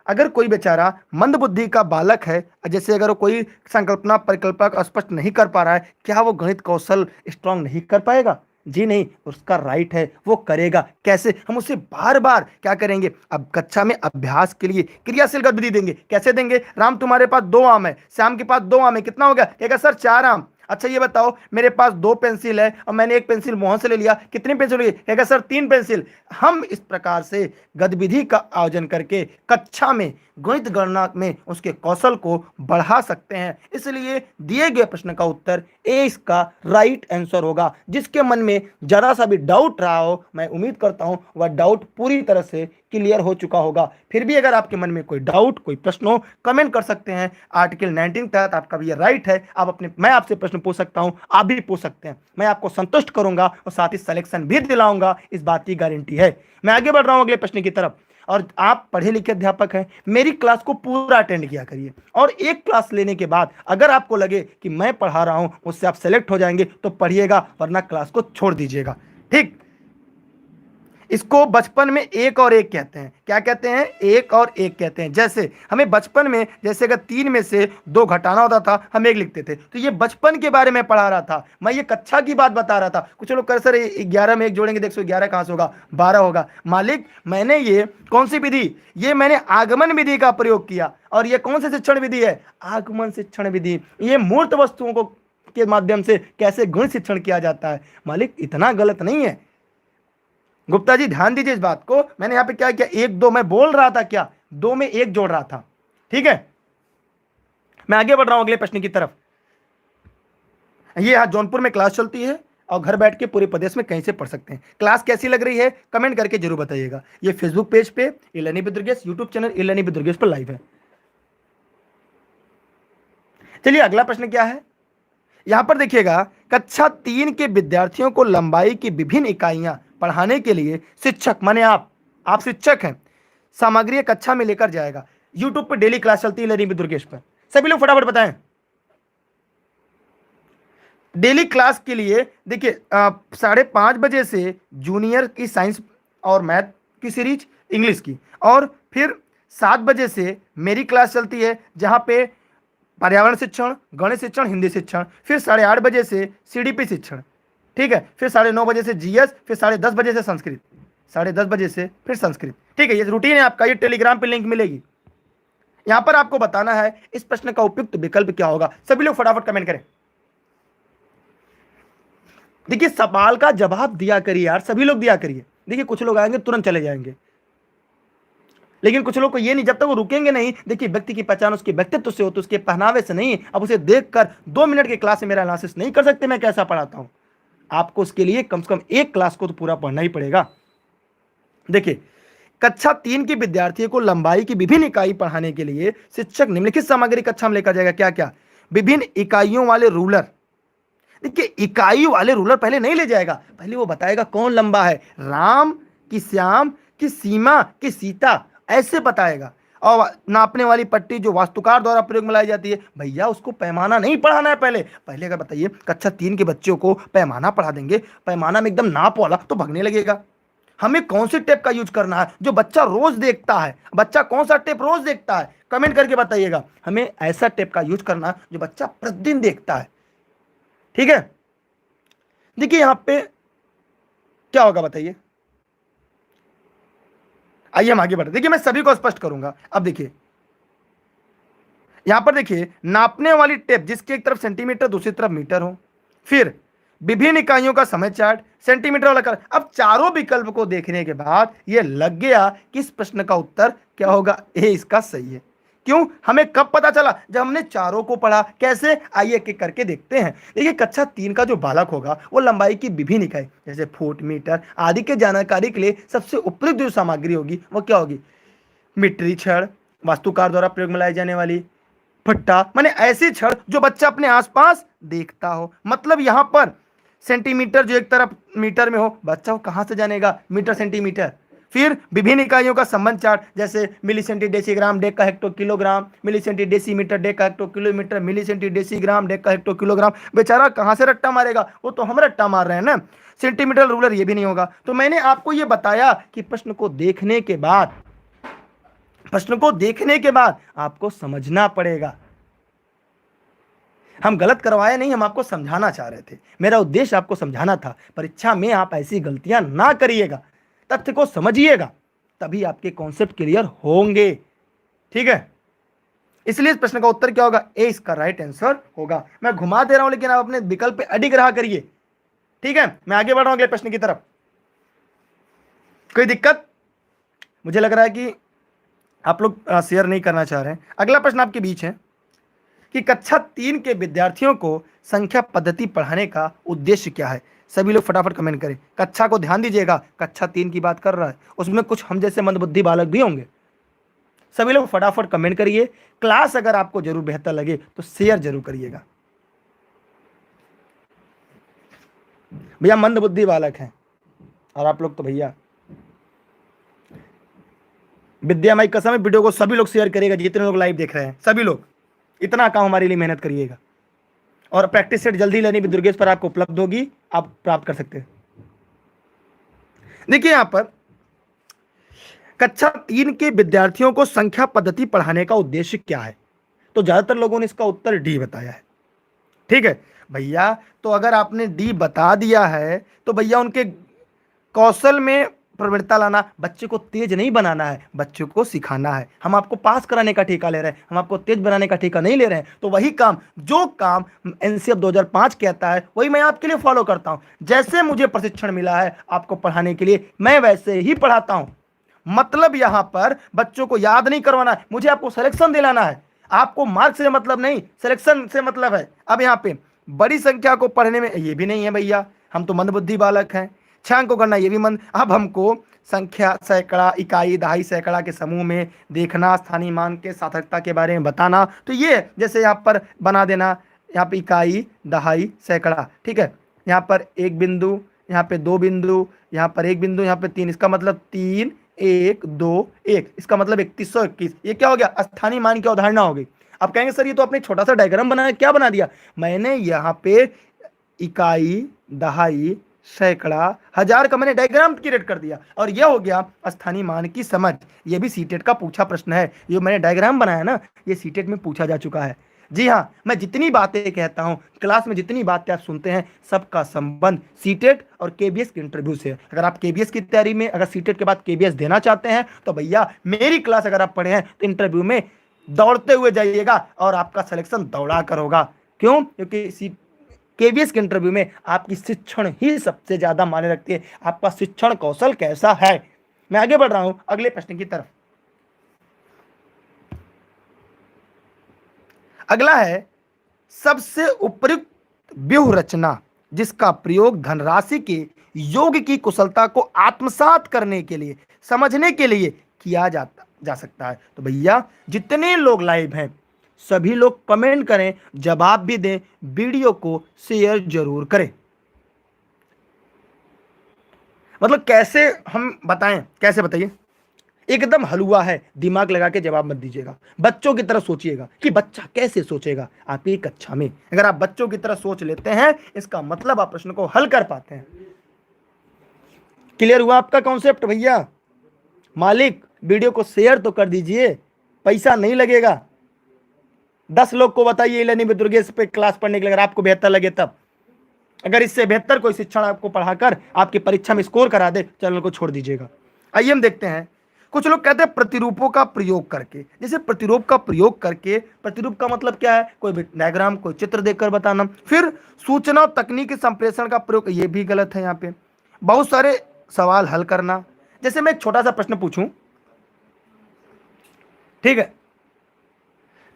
अगर कोई बेचारा मंदबुद्धि का बालक है, जैसे अगर कोई संकल्पना परिकल्पना स्पष्ट नहीं कर पा रहा है, क्या वो गणित कौशल स्ट्रांग नहीं कर पाएगा? जी नहीं, उसका राइट है, वो करेगा। कैसे? हम उसे बार बार क्या करेंगे, अब कक्षा में अभ्यास के लिए क्रियाशील गतिविधि देंगे। कैसे देंगे? राम तुम्हारे पास 2 आम है, श्याम के पास 2 आम है, कितना हो गया? कहेगा सर 4 आम। अच्छा ये बताओ, मेरे पास 2 पेंसिल है और मैंने 1 पेंसिल मोहन से ले लिया, कितनी पेंसिल हुई? कहेगा सर 3 पेंसिल। हम इस प्रकार से गतिविधि का आयोजन करके कक्षा में गणित गणना में उसके कौशल को बढ़ा सकते हैं। इसलिए दिए गए प्रश्न का उत्तर ए इसका राइट आंसर होगा। जिसके मन में जरा सा भी डाउट रहा हो, मैं उम्मीद करता हूं वह डाउट पूरी तरह से क्लियर हो चुका होगा। फिर भी अगर आपके मन में कोई डाउट, कोई प्रश्न हो, कमेंट कर सकते हैं। आर्टिकल 19 के तहत आपका भी ये राइट है, मैं आपसे प्रश्न पूछ सकता हूं, आप भी पूछ सकते हैं। मैं आपको संतुष्ट करूंगा और साथ ही सिलेक्शन भी दिलाऊंगा, इस बात की गारंटी है। मैं आगे बढ़ रहा हूं अगले प्रश्न की तरफ। और आप पढ़े लिखे अध्यापक हैं, मेरी क्लास को पूरा अटेंड किया करिए, और एक क्लास लेने के बाद अगर आपको लगे कि मैं पढ़ा रहा हूं, उससे आप सेलेक्ट हो जाएंगे तो पढ़िएगा, वरना क्लास को छोड़ दीजिएगा। ठीक, इसको बचपन में एक और एक कहते हैं। क्या कहते हैं? एक और एक कहते हैं। जैसे हमें बचपन में, जैसे अगर 3 में से 2 घटाना होता था, हम 1 लिखते थे। तो ये बचपन के बारे में पढ़ा रहा था, मैं ये कक्षा की बात बता रहा था। कुछ लोग कर सर 11 में 1 जोड़ेंगे, देख 111 कहाँ से होगा, 12 होगा। मालिक, मैंने ये कौन सी विधि, ये मैंने आगमन विधि का प्रयोग किया। और ये कौन सी शिक्षण विधि है? आगमन शिक्षण विधि। ये मूर्त वस्तुओं को के माध्यम से कैसे गुण शिक्षण किया जाता है। मालिक, इतना गलत नहीं है। गुप्ता जी ध्यान दीजिए इस बात को। मैंने यहां पे क्या किया, 1 2 मैं बोल रहा था, क्या 2 में 1 जोड़ रहा था। ठीक है, मैं आगे बढ़ रहा हूं अगले प्रश्न की तरफ। ये यहां जौनपुर में क्लास चलती है और घर बैठ के पूरे प्रदेश में कहीं से पढ़ सकते हैं। क्लास कैसी लग रही है कमेंट करके जरूर बताइएगा। ये फेसबुक पेज पे e learning with Durgesh, YouTube channel e learning with Durgesh पर लाइव है। चलिए अगला प्रश्न क्या है, यहां पर देखिएगा, कक्षा 3 के विद्यार्थियों को लंबाई की विभिन्न इकाइयां पढ़ाने के लिए शिक्षक, माने आप शिक्षक हैं, सामग्री कक्षा में लेकर जाएगा। यूट्यूब पर डेली क्लास चलती है लर्निंग विद दुर्गेश पर। सभी लोग फटाफट बताएं। डेली क्लास के लिए देखिए 5:30 बजे से जूनियर की साइंस और मैथ की सीरीज, इंग्लिश की, और फिर 7 बजे से मेरी क्लास चलती है जहां पे पर्यावरण शिक्षण, गणित शिक्षण, हिंदी शिक्षण। फिर 8:30 बजे से सीडीपी शिक्षण। ठीक है, फिर 9:30 बजे से जीएस, फिर 10:30 बजे से संस्कृत, 10:30 बजे से फिर संस्कृत। ठीक है, ये रूटीन है आपका। ये टेलीग्राम पे लिंक मिलेगी। यहां पर आपको बताना है इस प्रश्न का उपयुक्त विकल्प क्या होगा। सभी लोग फटाफट कमेंट करें। देखिए सवाल का जवाब दिया करिए यार, सभी लोग दिया करिए। देखिए कुछ लोग आएंगे तुरंत चले जाएंगे, लेकिन कुछ लोग को ये नहीं, जब तक वो रुकेंगे नहीं। देखिए व्यक्ति की पहचान उसके व्यक्तित्व से होती है, उसके पहनावे से नहीं। अब उसे देखकर 2 मिनट की क्लास में मेरा एनालिसिस नहीं कर सकते मैं कैसा पढ़ाता हूं। आपको उसके लिए कम से कम एक क्लास को तो पूरा पढ़ना ही पड़ेगा। देखिए कक्षा 3 के विद्यार्थियों को लंबाई की विभिन्न इकाई पढ़ाने के लिए शिक्षक निम्नलिखित सामग्री कक्षा में लेकर जाएगा। क्या क्या? विभिन्न इकाइयों वाले रूलर। देखिए इकाई वाले रूलर पहले नहीं ले जाएगा, पहले वो बताएगा कौन लंबा है, राम कि श्याम कि सीमा कि सीता, ऐसे बताएगा। और नापने वाली पट्टी जो वास्तुकार द्वारा प्रयोग में लाई जाती है, भैया उसको पैमाना नहीं पढ़ाना है। पहले अगर बताइए कक्षा 3 के बच्चों को पैमाना पढ़ा देंगे, पैमाना में एकदम नाप वाला, तो भगने लगेगा। हमें कौन सी टेप का यूज करना है जो बच्चा रोज देखता है। बच्चा कौन सा टेप रोज देखता है, कमेंट करके बताइएगा। हमें ऐसा टेप का यूज करना है जो बच्चा प्रतिदिन देखता है। ठीक है, देखिए यहां पे क्या होगा बताइए। आइए हम आगे बढ़ते। देखिए मैं सभी को स्पष्ट करूंगा। अब देखिए यहां पर देखिए नापने वाली टेप जिसकी एक तरफ सेंटीमीटर दूसरी तरफ मीटर हो, फिर विभिन्न इकाइयों का समय चार्ट, सेंटीमीटर वाला कर। अब चारों विकल्प को देखने के बाद यह लग गया कि इस प्रश्न का उत्तर क्या होगा, ए इसका सही है। क्यों? हमें कब पता चला? जब हमने चारों को पढ़ा। कैसे? आइए एक एक करके देखते हैं। देखिए कक्षा 3 का जो बालक होगा वो लंबाई की विभिन्न इकाई जैसे फुट, मीटर आदि के जानकारी के लिए सबसे उपयुक्त जो सामग्री होगी वो क्या होगी? मीटरी छड़, वास्तुकार द्वारा प्रयोग में लाई जाने वाली फट्टा, माने ऐसी छड़ जो बच्चा अपने आसपास देखता हो। मतलब यहां पर सेंटीमीटर जो एक तरफ मीटर में हो, बच्चा वो कहां से जानेगा? Metre centimetre. फिर विभिन्न इकाइयों का संबंध चार्ट जैसे milli centi decigram deca hecto kilogram, milli centi decimetre deca hecto kilometre, milli centi decigram deca hecto kilogram. बेचारा कहां से रट्टा मारेगा? वो तो हम रट्टा मार रहे हैं ना। सेंटीमीटर रूलर ये भी नहीं होगा। तो मैंने आपको ये बताया कि प्रश्न को देखने के बाद आपको समझना पड़ेगा। हम गलत करवाए नहीं, हम आपको समझाना चाह रहे थे। मेरा उद्देश्य आपको समझाना था। परीक्षा में आप ऐसी गलतियां ना करिएगा, तथ्य को समझिएगा, तभी आपके कॉन्सेप्ट क्लियर होंगे। ठीक है, इसलिए इस प्रश्न का उत्तर क्या होगा? ए इसका राइट आंसर होगा। मैं घुमा दे रहा हूं लेकिन आप अपने विकल्प पे अडिग रहा करिए। ठीक है, मैं आगे बढ़ रहा हूं अगले प्रश्न की तरफ। कोई दिक्कत? मुझे लग रहा है कि आप लोग शेयर नहीं करना चाह रहे हैं। अगला प्रश्न आपके बीच है कि कक्षा 3 के विद्यार्थियों को संख्या पद्धति पढ़ाने का उद्देश्य क्या है। सभी लोग फटाफट कमेंट करें। कक्षा को ध्यान दीजिएगा, कक्षा 3 की बात कर रहा है, उसमें कुछ हम जैसे मंदबुद्धि बालक भी होंगे। सभी लोग फटाफट कमेंट करिए। क्लास अगर आपको जरूर बेहतर लगे तो शेयर जरूर करिएगा। भैया मंदबुद्धि बालक हैं और आप लोग तो भैया विद्या माई कसम है, वीडियो को सभी लोग शेयर करिएगा। जितने लोग लाइव देख रहे हैं सभी लोग, इतना काम हमारे लिए मेहनत करिएगा। और प्रैक्टिस सेट जल्दी लर्निंग विद दुर्गेश पर आपको उपलब्ध होगी, आप प्राप्त कर सकते हैं। देखिए यहां पर कक्षा 3 के विद्यार्थियों को संख्या पद्धति पढ़ाने का उद्देश्य क्या है? तो ज्यादातर लोगों ने इसका उत्तर डी बताया है। ठीक है भैया, तो अगर आपने डी बता दिया है तो भैया उनके कौशल में प्रवृत्ता लाना, बच्चे को तेज नहीं बनाना है, बच्चे को सिखाना है। हम आपको पास कराने का ठेका ले रहे हैं, हम आपको तेज बनाने का ठेका नहीं ले रहे हैं। तो वही काम, जो काम एनसीएफ 2005 कहता है वही मैं आपके लिए फॉलो करता हूं। जैसे मुझे प्रशिक्षण मिला है आपको पढ़ाने के लिए, मैं वैसे ही पढ़ाता हूं। मतलब यहां पर बच्चों को याद नहीं करवाना है, मुझे आपको सिलेक्शन दिलाना है। आपको मार्क्स से मतलब नहीं, सिलेक्शन से मतलब है। अब यहाँ पे बड़ी संख्या को पढ़ने में ये भी नहीं है भैया, हम तो मंदबुद्धि बालक हैं। 6 अंक को करना ये भी मंद। अब हमको संख्या, सैकड़ा, इकाई, दहाई, सैकड़ा के समूह में देखना, स्थानीय मान के सार्थकता के बारे में बताना। तो ये जैसे यहाँ पर बना देना, यहाँ पे इकाई, दहाई, सैकड़ा, ठीक है। यहाँ पर एक बिंदु, यहाँ पे 2 बिंदु, यहाँ पर 1 बिंदु, यहाँ पे 3, इसका मतलब 3, 1, 2, 1, इसका मतलब 3121। ये क्या हो गया? स्थानीय मान की अवधारणा हो गई। अब कहेंगे सर ये तो आपने छोटा सा डायग्राम बनाया, क्या बना दिया? मैंने यहाँ पे इकाई, दहाई, सैकड़ा, हजार का मैंने डायग्राम क्रिएट कर दिया, और यह हो गया स्थानीय मान की समझ। ये भी सीटेट का पूछा प्रश्न है। ये मैंने डायग्राम बनाया ना, ये सीटेट में पूछा जा चुका है। जी हाँ, मैं जितनी बातें कहता हूँ क्लास में, जितनी बातें आप सुनते हैं, सबका संबंध सीटेट और केबीएस के इंटरव्यू से है। अगर आप केबीएस की तैयारी में, अगर सीटेट के बाद केबीएस देना चाहते हैं तो भैया मेरी क्लास अगर आप पढ़े हैं तो इंटरव्यू में दौड़ते हुए जाइएगा और आपका सिलेक्शन दौड़ा कर होगा। क्यों? क्योंकि केबीएस के इंटरव्यू में आपकी शिक्षण ही सबसे ज्यादा मायने रखती है। आपका शिक्षण कौशल कैसा है। मैं आगे बढ़ रहा हूं अगले प्रश्न की तरफ। अगला है, सबसे उपयुक्त व्यूह रचना जिसका प्रयोग धनराशि के योग की कुशलता को आत्मसात करने के लिए, समझने के लिए किया जा सकता है। तो भैया जितने लोग लाइव हैं सभी लोग कमेंट करें, जवाब भी दें, वीडियो को शेयर जरूर करें। मतलब कैसे हम बताएं, कैसे बताइए? एकदम हलवा है, दिमाग लगा के जवाब मत दीजिएगा, बच्चों की तरह सोचिएगा कि बच्चा कैसे सोचेगा आपकी कक्षा में। अगर आप बच्चों की तरह सोच लेते हैं इसका मतलब आप प्रश्न को हल कर पाते हैं। क्लियर हुआ आपका कॉन्सेप्ट भैया? मालिक वीडियो को शेयर तो कर दीजिए, पैसा नहीं लगेगा। 10 लोग को बताइए लर्निंग विद दुर्गेश पे क्लास पढ़ने के लिए, अगर आपको बेहतर लगे तब। अगर इससे बेहतर कोई शिक्षण आपको पढ़ाकर आपकी परीक्षा में स्कोर करा दे, चैनल को छोड़ दीजिएगा। आइए हम देखते हैं। कुछ लोग कहते हैं प्रतिरूपों का प्रयोग करके। जैसे प्रतिरूप का प्रयोग करके, प्रतिरूप का मतलब क्या है? कोई डायग्राम, कोई चित्र देखकर बताना। फिर सूचना और तकनीकी संप्रेषण का प्रयोग, ये भी गलत है। यहाँ पे बहुत सारे सवाल हल करना। जैसे मैं एक छोटा सा प्रश्न पूछूं, ठीक है,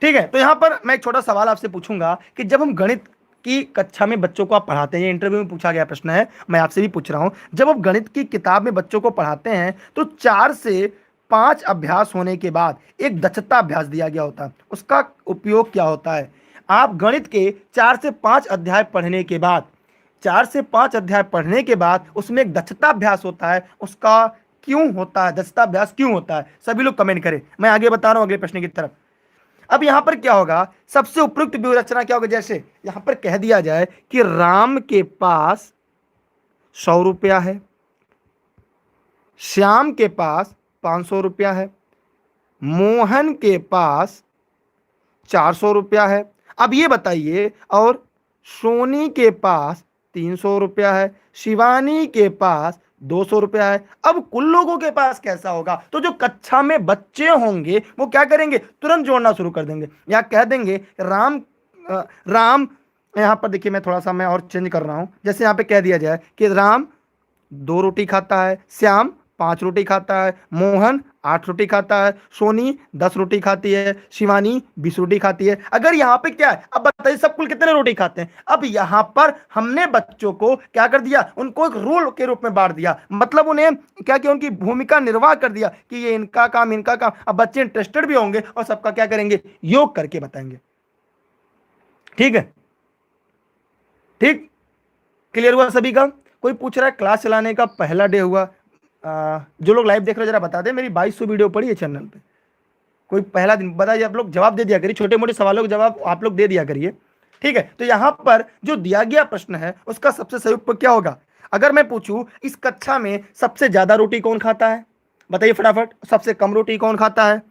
ठीक है, तो यहां पर मैं एक छोटा सवाल आपसे पूछूंगा कि जब हम गणित की कक्षा में बच्चों को आप पढ़ाते हैं, इंटरव्यू में पूछा गया प्रश्न है, मैं आपसे भी पूछ रहा हूं, जब आप गणित की किताब में बच्चों को पढ़ाते हैं तो 4 से 5 अभ्यास होने के बाद एक दक्षता अभ्यास दिया गया होता है, उसका उपयोग क्या होता है? आप गणित के 4 से 5 अध्याय पढ़ने के बाद, 4 से 5 अध्याय पढ़ने के बाद उसमें एक दक्षता अभ्यास होता है, उसका क्यों होता है? दक्षता अभ्यास क्यों होता है? सभी लोग कमेंट करें। मैं आगे बता रहा हूं अगले प्रश्न की तरफ। अब यहां पर क्या होगा? सबसे उपयुक्त व्यूह रचना क्या होगा? जैसे यहां पर कह दिया जाए कि राम के पास 100 रुपया है, श्याम के पास 500 रुपया है, मोहन के पास 400 रुपया है। अब ये बताइए, और सोनी के पास 300 रुपया है, शिवानी के पास 200 रुपया है। अब कुल लोगों के पास कैसा होगा? तो जो कक्षा में बच्चे होंगे वो क्या करेंगे? तुरंत जोड़ना शुरू कर देंगे, या कह देंगे राम यहां पर देखिए, मैं थोड़ा सा मैं और चेंज कर रहा हूं। जैसे यहां पे कह दिया जाए कि राम 2 रोटी खाता है, श्याम 5 रोटी खाता है, मोहन 8 रोटी खाता है, सोनी 10 रोटी खाती है, शिवानी 20 रोटी खाती है। अगर यहाँ पे क्या है, अब बताइए सब कुल कितने रोटी खाते हैं? अब यहाँ पर हमने बच्चों को क्या कर दिया? उनको एक रोल के रूप में बांट दिया। मतलब उन्हें क्या किया? उनकी भूमिका निर्वाह कर दिया कि ये इनका काम, इनका काम। अब बच्चे इंटरेस्टेड भी होंगे और सबका क्या करेंगे? योग करके बताएंगे। ठीक है, ठीक, क्लियर हुआ सभी का? कोई पूछ रहा है क्लास चलाने का पहला डे हुआ? जो लोग लाइव देख रहे हो जरा बता दें, मेरी 2200 वीडियो पड़ी है चैनल पे। कोई पहला दिन बताइए, आप लोग जवाब दे दिया करिए, छोटे मोटे सवालों के जवाब आप लोग दे दिया करिए। ठीक है, तो यहां पर जो दिया गया प्रश्न है उसका सबसे सही उत्तर क्या होगा? अगर मैं पूछूं इस कक्षा में सबसे ज्यादा रोटी कौन खाता है? बताइए फटाफट, सबसे कम रोटी कौन खाता है?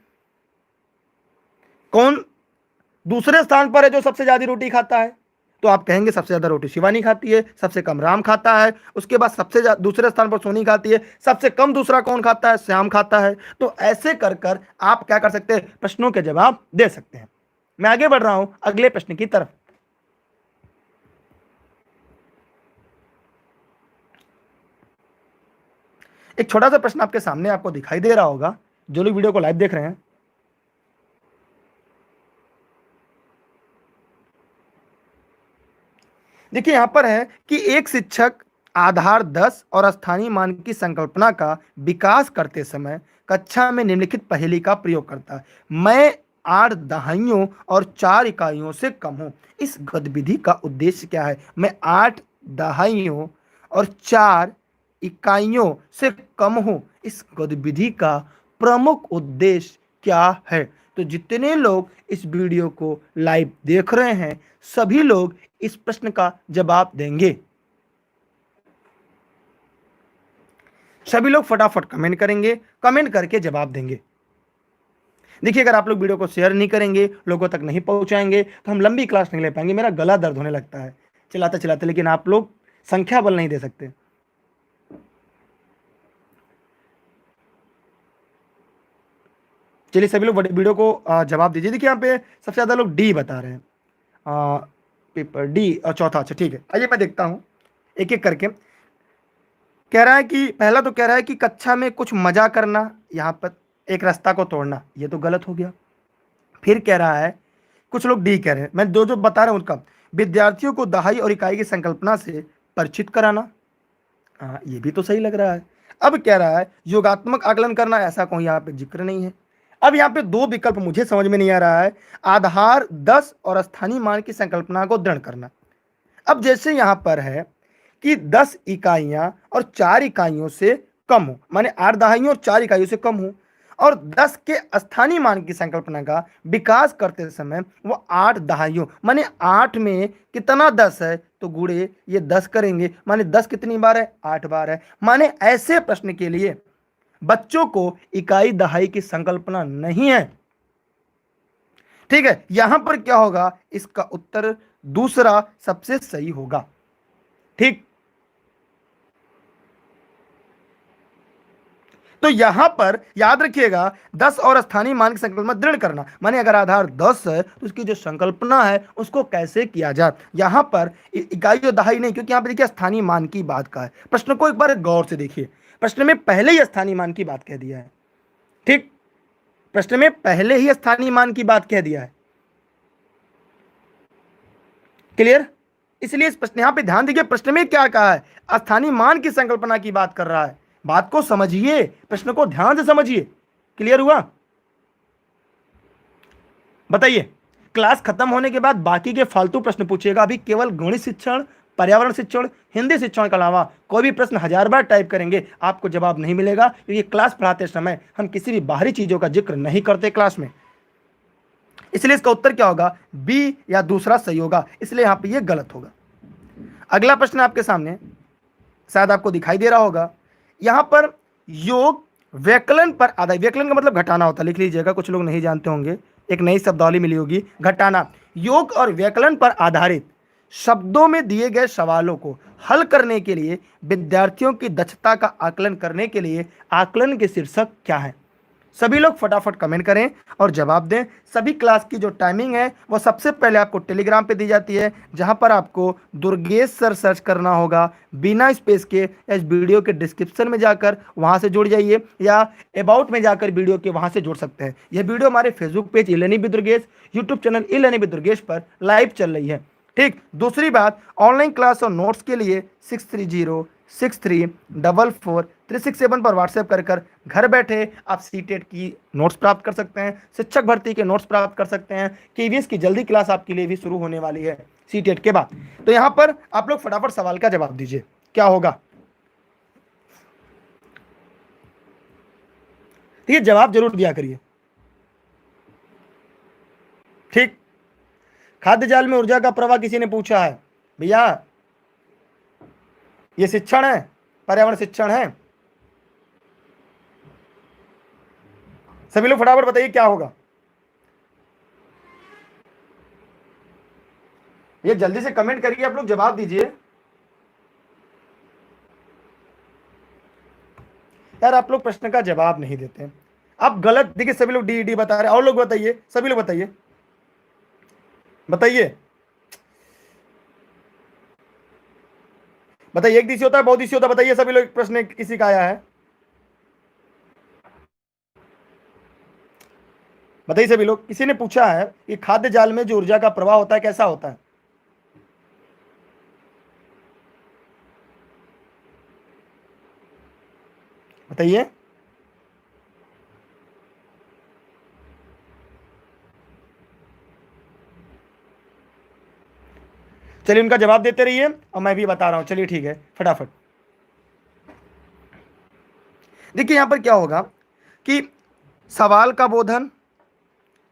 कौन दूसरे स्थान पर है जो सबसे ज्यादा रोटी खाता है? तो आप कहेंगे सबसे ज्यादा रोटी शिवानी खाती है, सबसे कम राम खाता है, उसके बाद सबसे दूसरे स्थान पर सोनी खाती है, सबसे कम दूसरा कौन खाता है? श्याम खाता है। तो ऐसे कर कर आप क्या कर सकते हैं? प्रश्नों के जवाब दे सकते हैं। मैं आगे बढ़ रहा हूं अगले प्रश्न की तरफ। एक छोटा सा प्रश्न आपके सामने आपको दिखाई दे रहा होगा, जो लोग वीडियो को लाइव देख रहे हैं। देखिए यहां पर है कि एक शिक्षक आधार 10 और स्थानीय मान की संकल्पना का विकास करते समय कक्षा में निम्नलिखित पहेली का प्रयोग करता है। मैं 8 दहाइयों और 4 इकाइयों से कम हूं। इस गतिविधि का उद्देश्य क्या है? मैं 8 दहाइयों और 4 इकाइयों से कम हूं। इस गतिविधि का प्रमुख उद्देश्य क्या है? तो जितने लोग इस वीडियो को लाइव देख रहे हैं, सभी लोग इस प्रश्न का जवाब देंगे। सभी लोग फटाफट कमेंट करेंगे, कमेंट करके जवाब देंगे। देखिए अगर आप लोग वीडियो को शेयर नहीं करेंगे, लोगों तक नहीं पहुंचाएंगे, तो हम लंबी क्लास नहीं ले पाएंगे। मेरा गला दर्द होने लगता है चलाते चलाते, लेकिन आप लोग संख्या बल नहीं दे सकते। चलिए सभी लोग वीडियो को जवाब दीजिए। देखिए यहाँ पे सबसे ज्यादा लोग डी बता रहे हैं, पेपर डी और चौथा। अच्छा ठीक है, आइए मैं देखता हूं एक एक करके। कह रहा है कि पहला तो कह रहा है कि कक्षा में कुछ मजा करना, यहाँ पर एक रास्ता को तोड़ना, ये तो गलत हो गया। फिर कह रहा है, कुछ लोग डी कह रहे हैं, मैं जो जो बता रहा हूं उनका, विद्यार्थियों को दहाई और इकाई की संकल्पना से परिचित कराना, हाँ ये भी तो सही लग रहा है। अब कह रहा है योगात्मक आकलन करना, ऐसा कोई यहाँ पे जिक्र नहीं है। अब यहाँ पे दो विकल्प मुझे समझ में नहीं आ रहा है, आधार 10 और स्थानीय मान की संकल्पना को दृढ़ करना। अब जैसे यहां पर है कि 10 इकाइयां और 4 इकाइयों से कम हो, माने 8 दहाइयों और 4 इकाइयों से कम हो, और 10 के स्थानीय मान की संकल्पना का विकास करते समय वो 8 दहाइयों, माने 8 में कितना 10 है तो गुणे ये 10 करेंगे, माने 10 कितनी बार है? 8 बार है। माने ऐसे प्रश्न के लिए बच्चों को इकाई दहाई की संकल्पना नहीं है। ठीक है, यहां पर क्या होगा? इसका उत्तर दूसरा सबसे सही होगा। ठीक, तो यहां पर याद रखिएगा 10 और स्थानीय मान की संकल्पना दृढ़ करना, माने अगर आधार 10 है तो उसकी जो संकल्पना है उसको कैसे किया जाए। यहां पर इकाई और दहाई नहीं, क्योंकि यहां पर देखिए स्थानीय मान की बात का है। प्रश्न को एक बार गौर से देखिए, प्रश्न में पहले ही स्थानीय मान की बात कह दिया है। ठीक, प्रश्न में पहले ही स्थानीय मान की बात कह दिया है। क्लियर? इसलिए इस प्रश्न यहां पे ध्यान दीजिए, प्रश्न में क्या कहा है? स्थानीय मान की संकल्पना की बात कर रहा है। बात को समझिए, प्रश्न को ध्यान से समझिए। क्लियर हुआ? बताइए, क्लास खत्म होने के बाद बाकी के फालतू प्रश्न पूछिएगा। अभी केवल गणित शिक्षण, पर्यावरण शिक्षण, हिंदी शिक्षण के अलावा कोई भी प्रश्न 1000 बार टाइप करेंगे आपको जवाब नहीं मिलेगा, क्योंकि क्लास पढ़ाते समय हम किसी भी बाहरी चीजों का जिक्र नहीं करते क्लास में। इसलिए इसका उत्तर क्या होगा? बी या दूसरा सही होगा, इसलिए यहां पे ये गलत होगा। अगला प्रश्न आपके सामने शायद आपको दिखाई दे रहा होगा, यहां पर योग व्याकलन पर आधारित, व्याकलन का मतलब घटाना होता है, लिख लीजिएगा, कुछ लोग नहीं जानते होंगे, एक नई शब्दावली मिली होगी, घटाना। योग और व्याकलन पर आधारित शब्दों में दिए गए सवालों को हल करने के लिए विद्यार्थियों की दक्षता का आकलन करने के लिए आकलन के शीर्षक क्या है? सभी लोग फटाफट कमेंट करें और जवाब दें। सभी क्लास की जो टाइमिंग है वो सबसे पहले आपको टेलीग्राम पे दी जाती है, जहां पर आपको दुर्गेश सर सर्च करना होगा बिना स्पेस के, या इस वीडियो के डिस्क्रिप्शन में जाकर वहां से जुड़ जाइए, या अबाउट में जाकर वीडियो के वहां से जुड़ सकते हैं। यह वीडियो हमारे Facebook page e-learning with Durgesh, YouTube channel e-learning with Durgesh पर लाइव चल रही है। ठीक, दूसरी बात, ऑनलाइन क्लास और नोट्स के लिए 6306344367 पर व्हाट्सएप कर घर बैठे आप सीटेट की नोट्स प्राप्त कर सकते हैं, शिक्षक भर्ती के नोट्स प्राप्त कर सकते हैं। केवीएस की जल्दी क्लास आपके लिए भी शुरू होने वाली है सीटेट के बाद। तो यहां पर आप लोग फटाफट सवाल का जवाब दीजिए, क्या होगा? ठीक है, जवाब जरूर दिया करिए। ठीक, खाद्य जाल में ऊर्जा का प्रवाह किसी ने पूछा है, भैया ये शिक्षण है, पर्यावरण शिक्षण है। सभी लोग फटाफट बताइए क्या होगा। ये जल्दी से कमेंट करिए, आप लोग जवाब दीजिए। यार आप लोग प्रश्न का जवाब नहीं देते हैं, आप गलत। देखिए सभी लोग डी डी बता रहे हैं, और लोग बताइए, सभी लोग बताइए, बताइए बताइए, एक दिशी होता है, बहुत दिशी होता है, बताइए सभी लोग। प्रश्न किसी का आया है, बताइए सभी लोग। किसी ने पूछा है कि खाद्य जाल में जो ऊर्जा का प्रवाह होता है कैसा होता है। बताइए। चलिए उनका जवाब देते रहिए और मैं भी बता रहा हूं। चलिए ठीक है, फटाफट देखिए यहां पर क्या होगा कि सवाल का बोधन,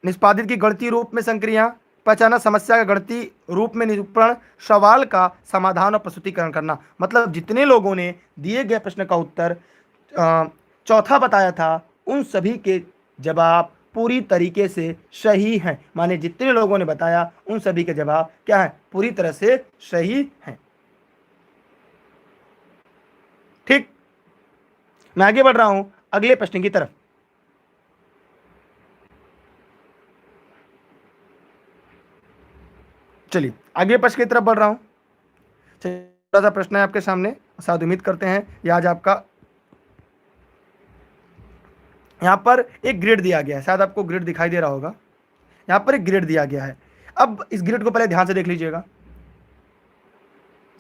निष्पादित की गणितीय रूप में संक्रिया, पहचाना, समस्या का गणितीय रूप में निरूपण, सवाल का समाधान और प्रस्तुतिकरण करना। मतलब जितने लोगों ने दिए गए प्रश्न का उत्तर चौथा बताया था, उन सभी के जवाब पूरी तरीके से सही हैं। माने जितने लोगों ने बताया उन सभी के जवाब क्या है, पूरी तरह से सही हैं। ठीक, मैं आगे बढ़ रहा हूं अगले प्रश्न की तरफ। चलिए आगे प्रश्न की तरफ बढ़ रहा हूं। छोटा सा प्रश्न है आपके सामने, शायद उम्मीद करते हैं ये आज आपका। यहाँ पर एक ग्रिड दिया गया है, शायद आपको ग्रिड दिखाई दे रहा होगा। यहाँ पर एक ग्रिड दिया गया है। अब इस ग्रिड को पहले ध्यान से देख लीजिएगा।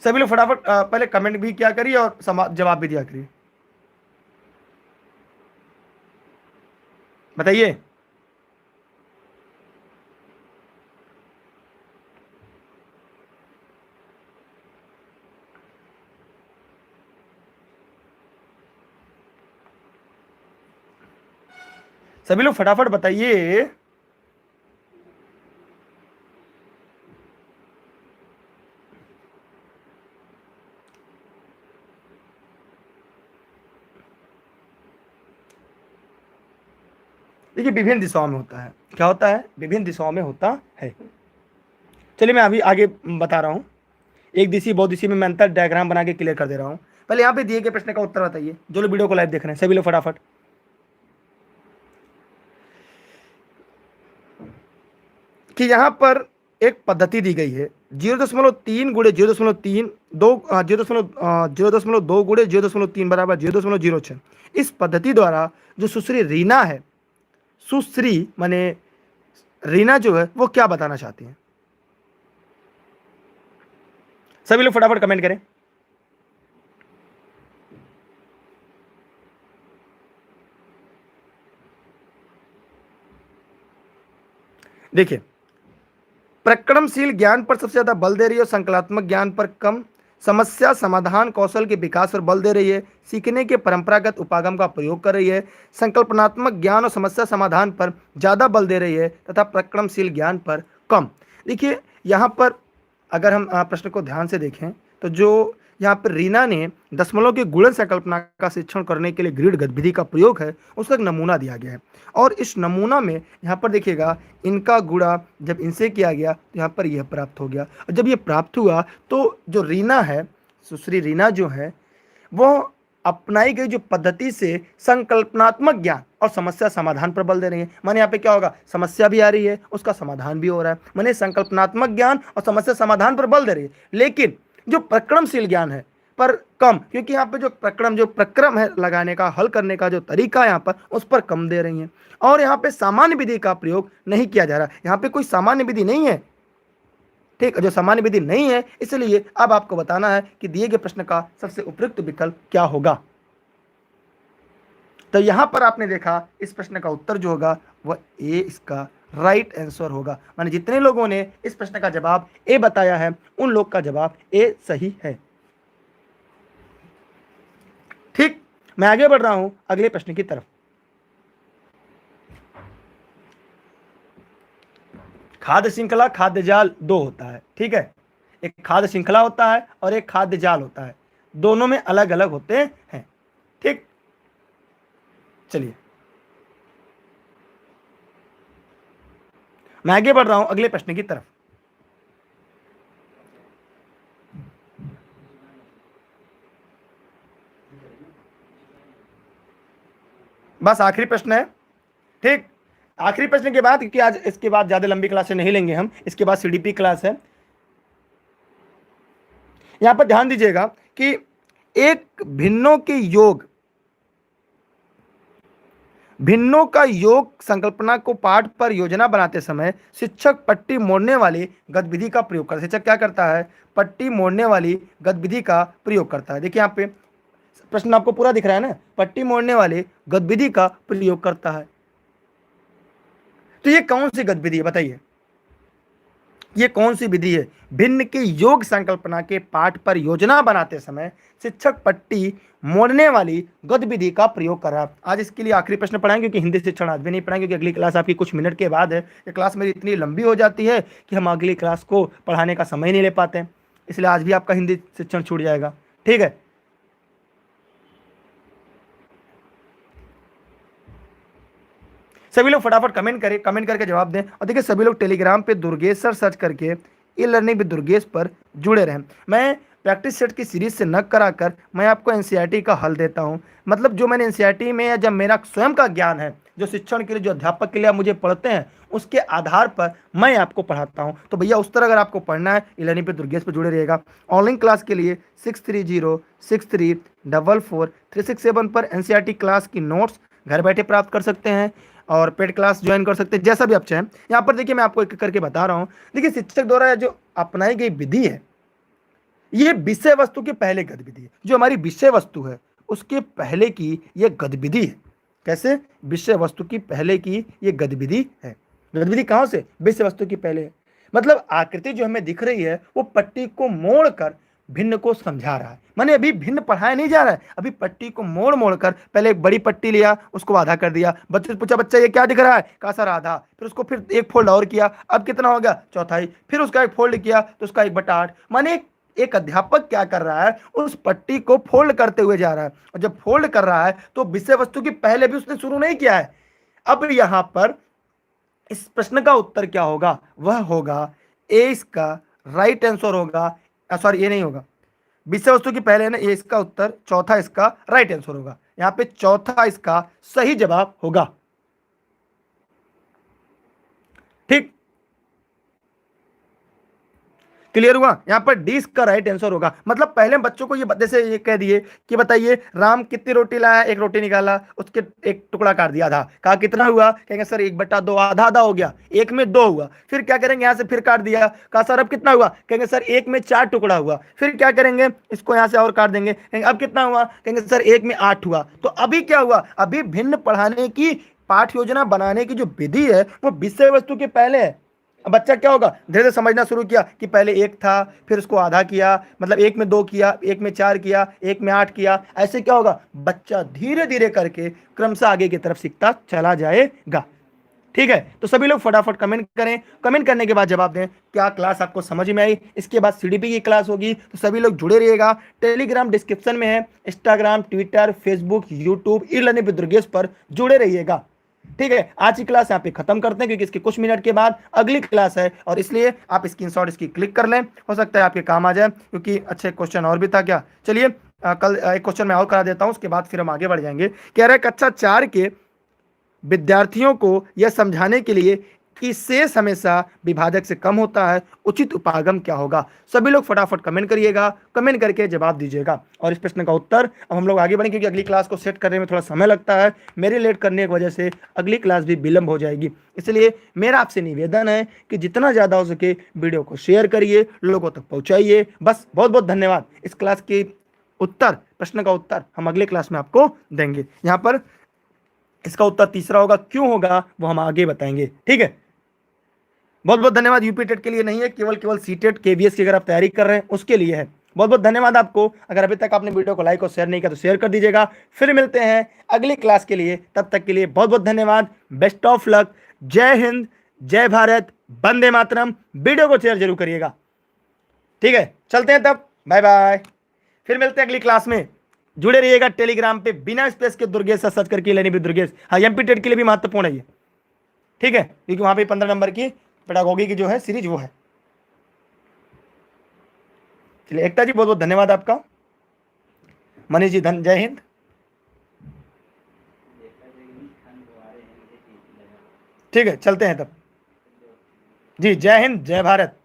सभी लोग फटाफट पहले कमेंट भी किया करिए और जवाब भी दिया करिए। बताइए। सभी लोग फटाफट बताइए। देखिए विभिन्न दिशाओं में होता है, क्या होता है, विभिन्न दिशाओं में होता है। चलिए मैं अभी आगे बता रहा हूँ। एक दिशी बहु दिशी में मैं अंतर डायग्राम बना के क्लियर कर दे रहा हूँ। पहले यहाँ पे दिए गए प्रश्न का उत्तर बताइए, जो लोग वीडियो को लाइव देख रहे हैं सभी लोग फटाफट। कि यहाँ पर एक पद्धति दी गई है 0.3 गुणे 0.3 दो 0.2 गुणे 0.3 बराबर 0.06। इस पद्धति द्वारा जो सुश्री रीना है, सुश्री माने रीना जो है वो क्या बताना चाहती हैं। सभी लोग फटाफट कमेंट करें। देखिए प्रक्रमशील ज्ञान पर सबसे ज्यादा बल दे रही है और संकल्पात्मक ज्ञान पर कम। समस्या समाधान कौशल के विकास पर बल दे रही है, सीखने के परंपरागत उपागम का प्रयोग कर रही है। संकल्पनात्मक ज्ञान और समस्या समाधान पर ज़्यादा बल दे रही है तथा प्रक्रमशील ज्ञान पर कम। देखिए यहाँ पर अगर हम प्रश्न को ध्यान से देखें तो जो यहाँ पर रीना ने दशमलव के गुणन संकल्पना का शिक्षण करने के लिए ग्रिड गतिविधि का प्रयोग है, उसका एक नमूना दिया गया है। और इस नमूना में यहाँ पर देखिएगा इनका गुणा जब इनसे किया गया तो यहाँ पर यह प्राप्त हो गया। और जब ये प्राप्त हुआ तो जो रीना है, सुश्री रीना जो है, वो अपनाई गई जो पद्धति से संकल्पनात्मक ज्ञान और समस्या समाधान पर बल दे रही है। माने यहाँ पे क्या होगा, समस्या भी आ रही है, उसका समाधान भी हो रहा है। माने संकल्पनात्मक ज्ञान और समस्या समाधान पर बल दे रही है, लेकिन जो प्रक्रमशील ज्ञान है पर कम, क्योंकि यहाँ पे जो प्रक्रम है लगाने का, हल करने का जो तरीका है यहाँ पर, उस पर कम दे रही हैं। और यहाँ पे सामान्य विधि का प्रयोग नहीं किया जा रहा। यहाँ पे कोई सामान्य विधि नहीं है, ठीक, जो सामान्य विधि नहीं है, इसलिए अब आपको बताना है कि दिए गए प्रश्न का सबसे उपयुक्त विकल्प क्या होगा। तो यहां पर आपने देखा इस प्रश्न का उत्तर जो होगा वह ए इसका राइट आंसर होगा। माने जितने लोगों ने इस प्रश्न का जवाब ए बताया है उन लोग का जवाब ए सही है। ठीक, मैं आगे बढ़ रहा हूं अगले प्रश्न की तरफ। खाद्य श्रृंखला खाद्य जाल दो होता है, ठीक है। एक खाद्य श्रृंखला होता है और एक खाद्य जाल होता है, दोनों में अलग अलग होते हैं। ठीक, चलिए मैं आगे बढ़ रहा हूं अगले प्रश्न की तरफ। बस आखिरी प्रश्न है, ठीक। आखिरी प्रश्न के बाद, क्योंकि आज इसके बाद ज्यादा लंबी क्लासें नहीं लेंगे हम, इसके बाद सीडीपी क्लास है। यहां पर ध्यान दीजिएगा कि एक भिन्नों का योग संकल्पना को पाठ पर योजना बनाते समय शिक्षक पट्टी मोड़ने वाली गतिविधि का प्रयोग करता है। शिक्षक क्या करता है? पट्टी मोड़ने वाली गतिविधि का प्रयोग करता है। देखिए यहाँ पे प्रश्न आपको पूरा दिख रहा है ना, पट्टी मोड़ने वाली गतिविधि का प्रयोग करता है। तो ये कौन सी गतिविधि है बताइए, ये कौन सी विधि है? भिन्न के योग संकल्पना के पाठ पर योजना बनाते समय शिक्षक पट्टी मोड़ने वाली गतिविधि का प्रयोग कर रहा है। आज इसके लिए आखिरी प्रश्न पढ़ाएंगे, क्योंकि हिंदी शिक्षण आज भी नहीं पढ़ाएंगे, क्योंकि अगली क्लास आपकी कुछ मिनट के बाद है। ये क्लास मेरी इतनी लंबी हो जाती है कि हम अगली क्लास को पढ़ाने का समय नहीं ले पाते हैं, इसलिए आज भी आपका हिंदी शिक्षण छूट जाएगा, ठीक है। सभी लोग फटाफट कमेंट करें, कमेंट करके जवाब दें। और देखिए सभी लोग टेलीग्राम पे दुर्गेश सर सर्च करके ई लर्निंग विद दुर्गेश पर जुड़े रहें। मैं प्रैक्टिस सेट की सीरीज से न कराकर मैं आपको एनसीईआरटी का हल देता हूं। मतलब जो मैंने एनसीईआरटी में, या जब मेरा स्वयं का ज्ञान है, जो शिक्षण के लिए, जो अध्यापक के लिए आप मुझे पढ़ते हैं, उसके आधार पर मैं आपको पढ़ाता हूं। तो भैया उस तरह अगर आपको पढ़ना है, ई लर्निंग पे दुर्गेश पर जुड़े रहिएगा। ऑनलाइन क्लास के लिए 6306344367 पर एनसीईआरटी क्लास की नोट्स घर बैठे प्राप्त कर सकते हैं और पेड क्लास ज्वाइन कर सकते हैं, जैसा भी आप चाहें। यहाँ पर देखिए मैं आपको एक करके बता रहा हूँ। देखिए शिक्षक द्वारा जो अपनाई गई विधि है, ये विषय वस्तु की पहले गतिविधि है। जो हमारी विषय वस्तु है उसके पहले की ये गतिविधि है। कैसे? विषय वस्तु की पहले की ये गतिविधि है। गतिविधि कहाँ से? विषय वस्तु की पहले है। मतलब आकृति जो हमें दिख रही है वो पट्टी को मोड़कर भिन्न को समझा रहा है। माने अभी भिन्न पढ़ाया नहीं जा रहा है, अभी पट्टी को मोड़ मोड़ कर, पहले एक बड़ी पट्टी लिया, उसको आधा कर दिया, बच्चे से पूछा बच्चा ये क्या दिख रहा है? कहा सर आधा। फिर उसको फिर एक फोल्ड और किया, अब कितना हो गया? चौथाई। फिर उसका एक फोल्ड किया तो उसका 1/8। माने एक अध्यापक क्या कर रहा है? उस पट्टी को फोल्ड करते हुए जा रहा है। और जब फोल्ड कर रहा है तो विषय वस्तु की पहले भी उसने शुरू नहीं किया है। अब यहां पर इस प्रश्न का उत्तर क्या होगा? वह होगा ए, इसका राइट आंसर होगा। सॉरी, ये नहीं होगा, विषय वस्तु की पहले है ना, ये इसका उत्तर, चौथा इसका राइट आंसर होगा। यहां पे चौथा इसका सही जवाब होगा, ठीक। क्लियर हुआ? यहां पर डी का राइट आंसर होगा। मतलब पहले बच्चों को ये जैसे ये कह दिए कि बताइए राम कितनी रोटी लाया, एक रोटी निकाला, उसके एक टुकड़ा काट दिया आधा। कहा कितना हुआ? कहेंगे सर 1/2, आधा आधा हो गया, एक में 2 हुआ। फिर क्या करेंगे? यहां से फिर काट दिया। कहा सर अब कितना हुआ? कहेंगे सर 1 में 4 टुकड़ा हुआ। फिर क्या करेंगे? इसको यहां से और काट देंगे। कहेंगे अब कितना हुआ? कहेंगे सर 1 में 8 हुआ। तो अभी क्या हुआ? अभी भिन्न पढ़ाने की, पाठ योजना बनाने की जो विधि है वो विषय वस्तु के पहले है। अब बच्चा क्या होगा? धीरे धीरे समझना शुरू किया कि पहले 1 था, फिर उसको आधा किया, मतलब 1 में 2 किया, 1 में 4 किया, 1 में 8 किया। ऐसे क्या होगा? बच्चा धीरे धीरे करके क्रमशः आगे की तरफ सीखता चला जाएगा, ठीक है। तो सभी लोग फटाफट कमेंट करें, कमेंट करने के बाद जवाब दें क्या क्लास आपको समझ में आई। इसके बाद सीडीपी की क्लास होगी, तो सभी लोग जुड़े रहिएगा। टेलीग्राम डिस्क्रिप्शन में है, Instagram, Twitter, Facebook, YouTube, e learning with Durgesh पर जुड़े रहिएगा, ठीक है। आज की क्लास यहाँ पे खत्म करते हैं, क्योंकि इसके कुछ मिनट के बाद अगली क्लास है, और इसलिए आप स्क्रीनशॉट इसकी क्लिक कर लें, हो सकता है आपके काम आ जाए, क्योंकि अच्छे क्वेश्चन और भी था क्या। चलिए कल एक क्वेश्चन मैं और करा देता हूँ, उसके बाद फिर हम आगे बढ़ जाएंगे। कह रहा है कक्षा 4 के विद्यार्थियों को यह समझाने के लिए कि शेष हमेशा विभाजक से कम होता है, उचित उपागम क्या होगा। सभी लोग फटाफट कमेंट करिएगा, कमेंट करके जवाब दीजिएगा। और इस प्रश्न का उत्तर अब हम लोग आगे बढ़ेंगे, क्योंकि अगली क्लास को सेट करने में थोड़ा समय लगता है। मेरे लेट करने की वजह से अगली क्लास भी विलंब हो जाएगी, इसलिए मेरा आपसे निवेदन है कि जितना ज़्यादा हो सके वीडियो को शेयर करिए, लोगों तक पहुँचाइए। बस बहुत बहुत धन्यवाद। इस क्लास के उत्तर, प्रश्न का उत्तर हम अगले क्लास में आपको देंगे। यहाँ पर इसका उत्तर तीसरा होगा, क्यों होगा वो हम आगे बताएंगे, ठीक है। बहुत बहुत धन्यवाद। यूपी टेट के लिए नहीं है, केवल सीटेट केवीएस की अगर आप तैयारी कर रहे हैं उसके लिए है। बहुत बहुत धन्यवाद आपको। अगर अभी तक आपने वीडियो को लाइक और शेयर नहीं किया तो शेयर कर दीजिएगा। फिर मिलते हैं अगली क्लास के लिए, तब तक के लिए बहुत बहुत धन्यवाद। Best of luck. जय हिंद, जय भारत, वंदे मातरम। वीडियो को शेयर जरूर करिएगा, ठीक है। चलते हैं तब, बाय बाय। फिर मिलते हैं अगली क्लास में। जुड़े रहिएगा टेलीग्राम पे, बिना स्पेस के दुर्गेश सर्च करके लेनी भी दुर्गेश। हाँ, एमपी टेट के लिए भी महत्वपूर्ण है ये, ठीक है, क्योंकि वहां पे 15 नंबर की पेडागोगी की जो है सीरीज वो है। चलिए एकता जी बहुत बहुत धन्यवाद आपका। मनीष जी जय हिंद। ठीक है चलते हैं तब जी, जय हिंद जय भारत।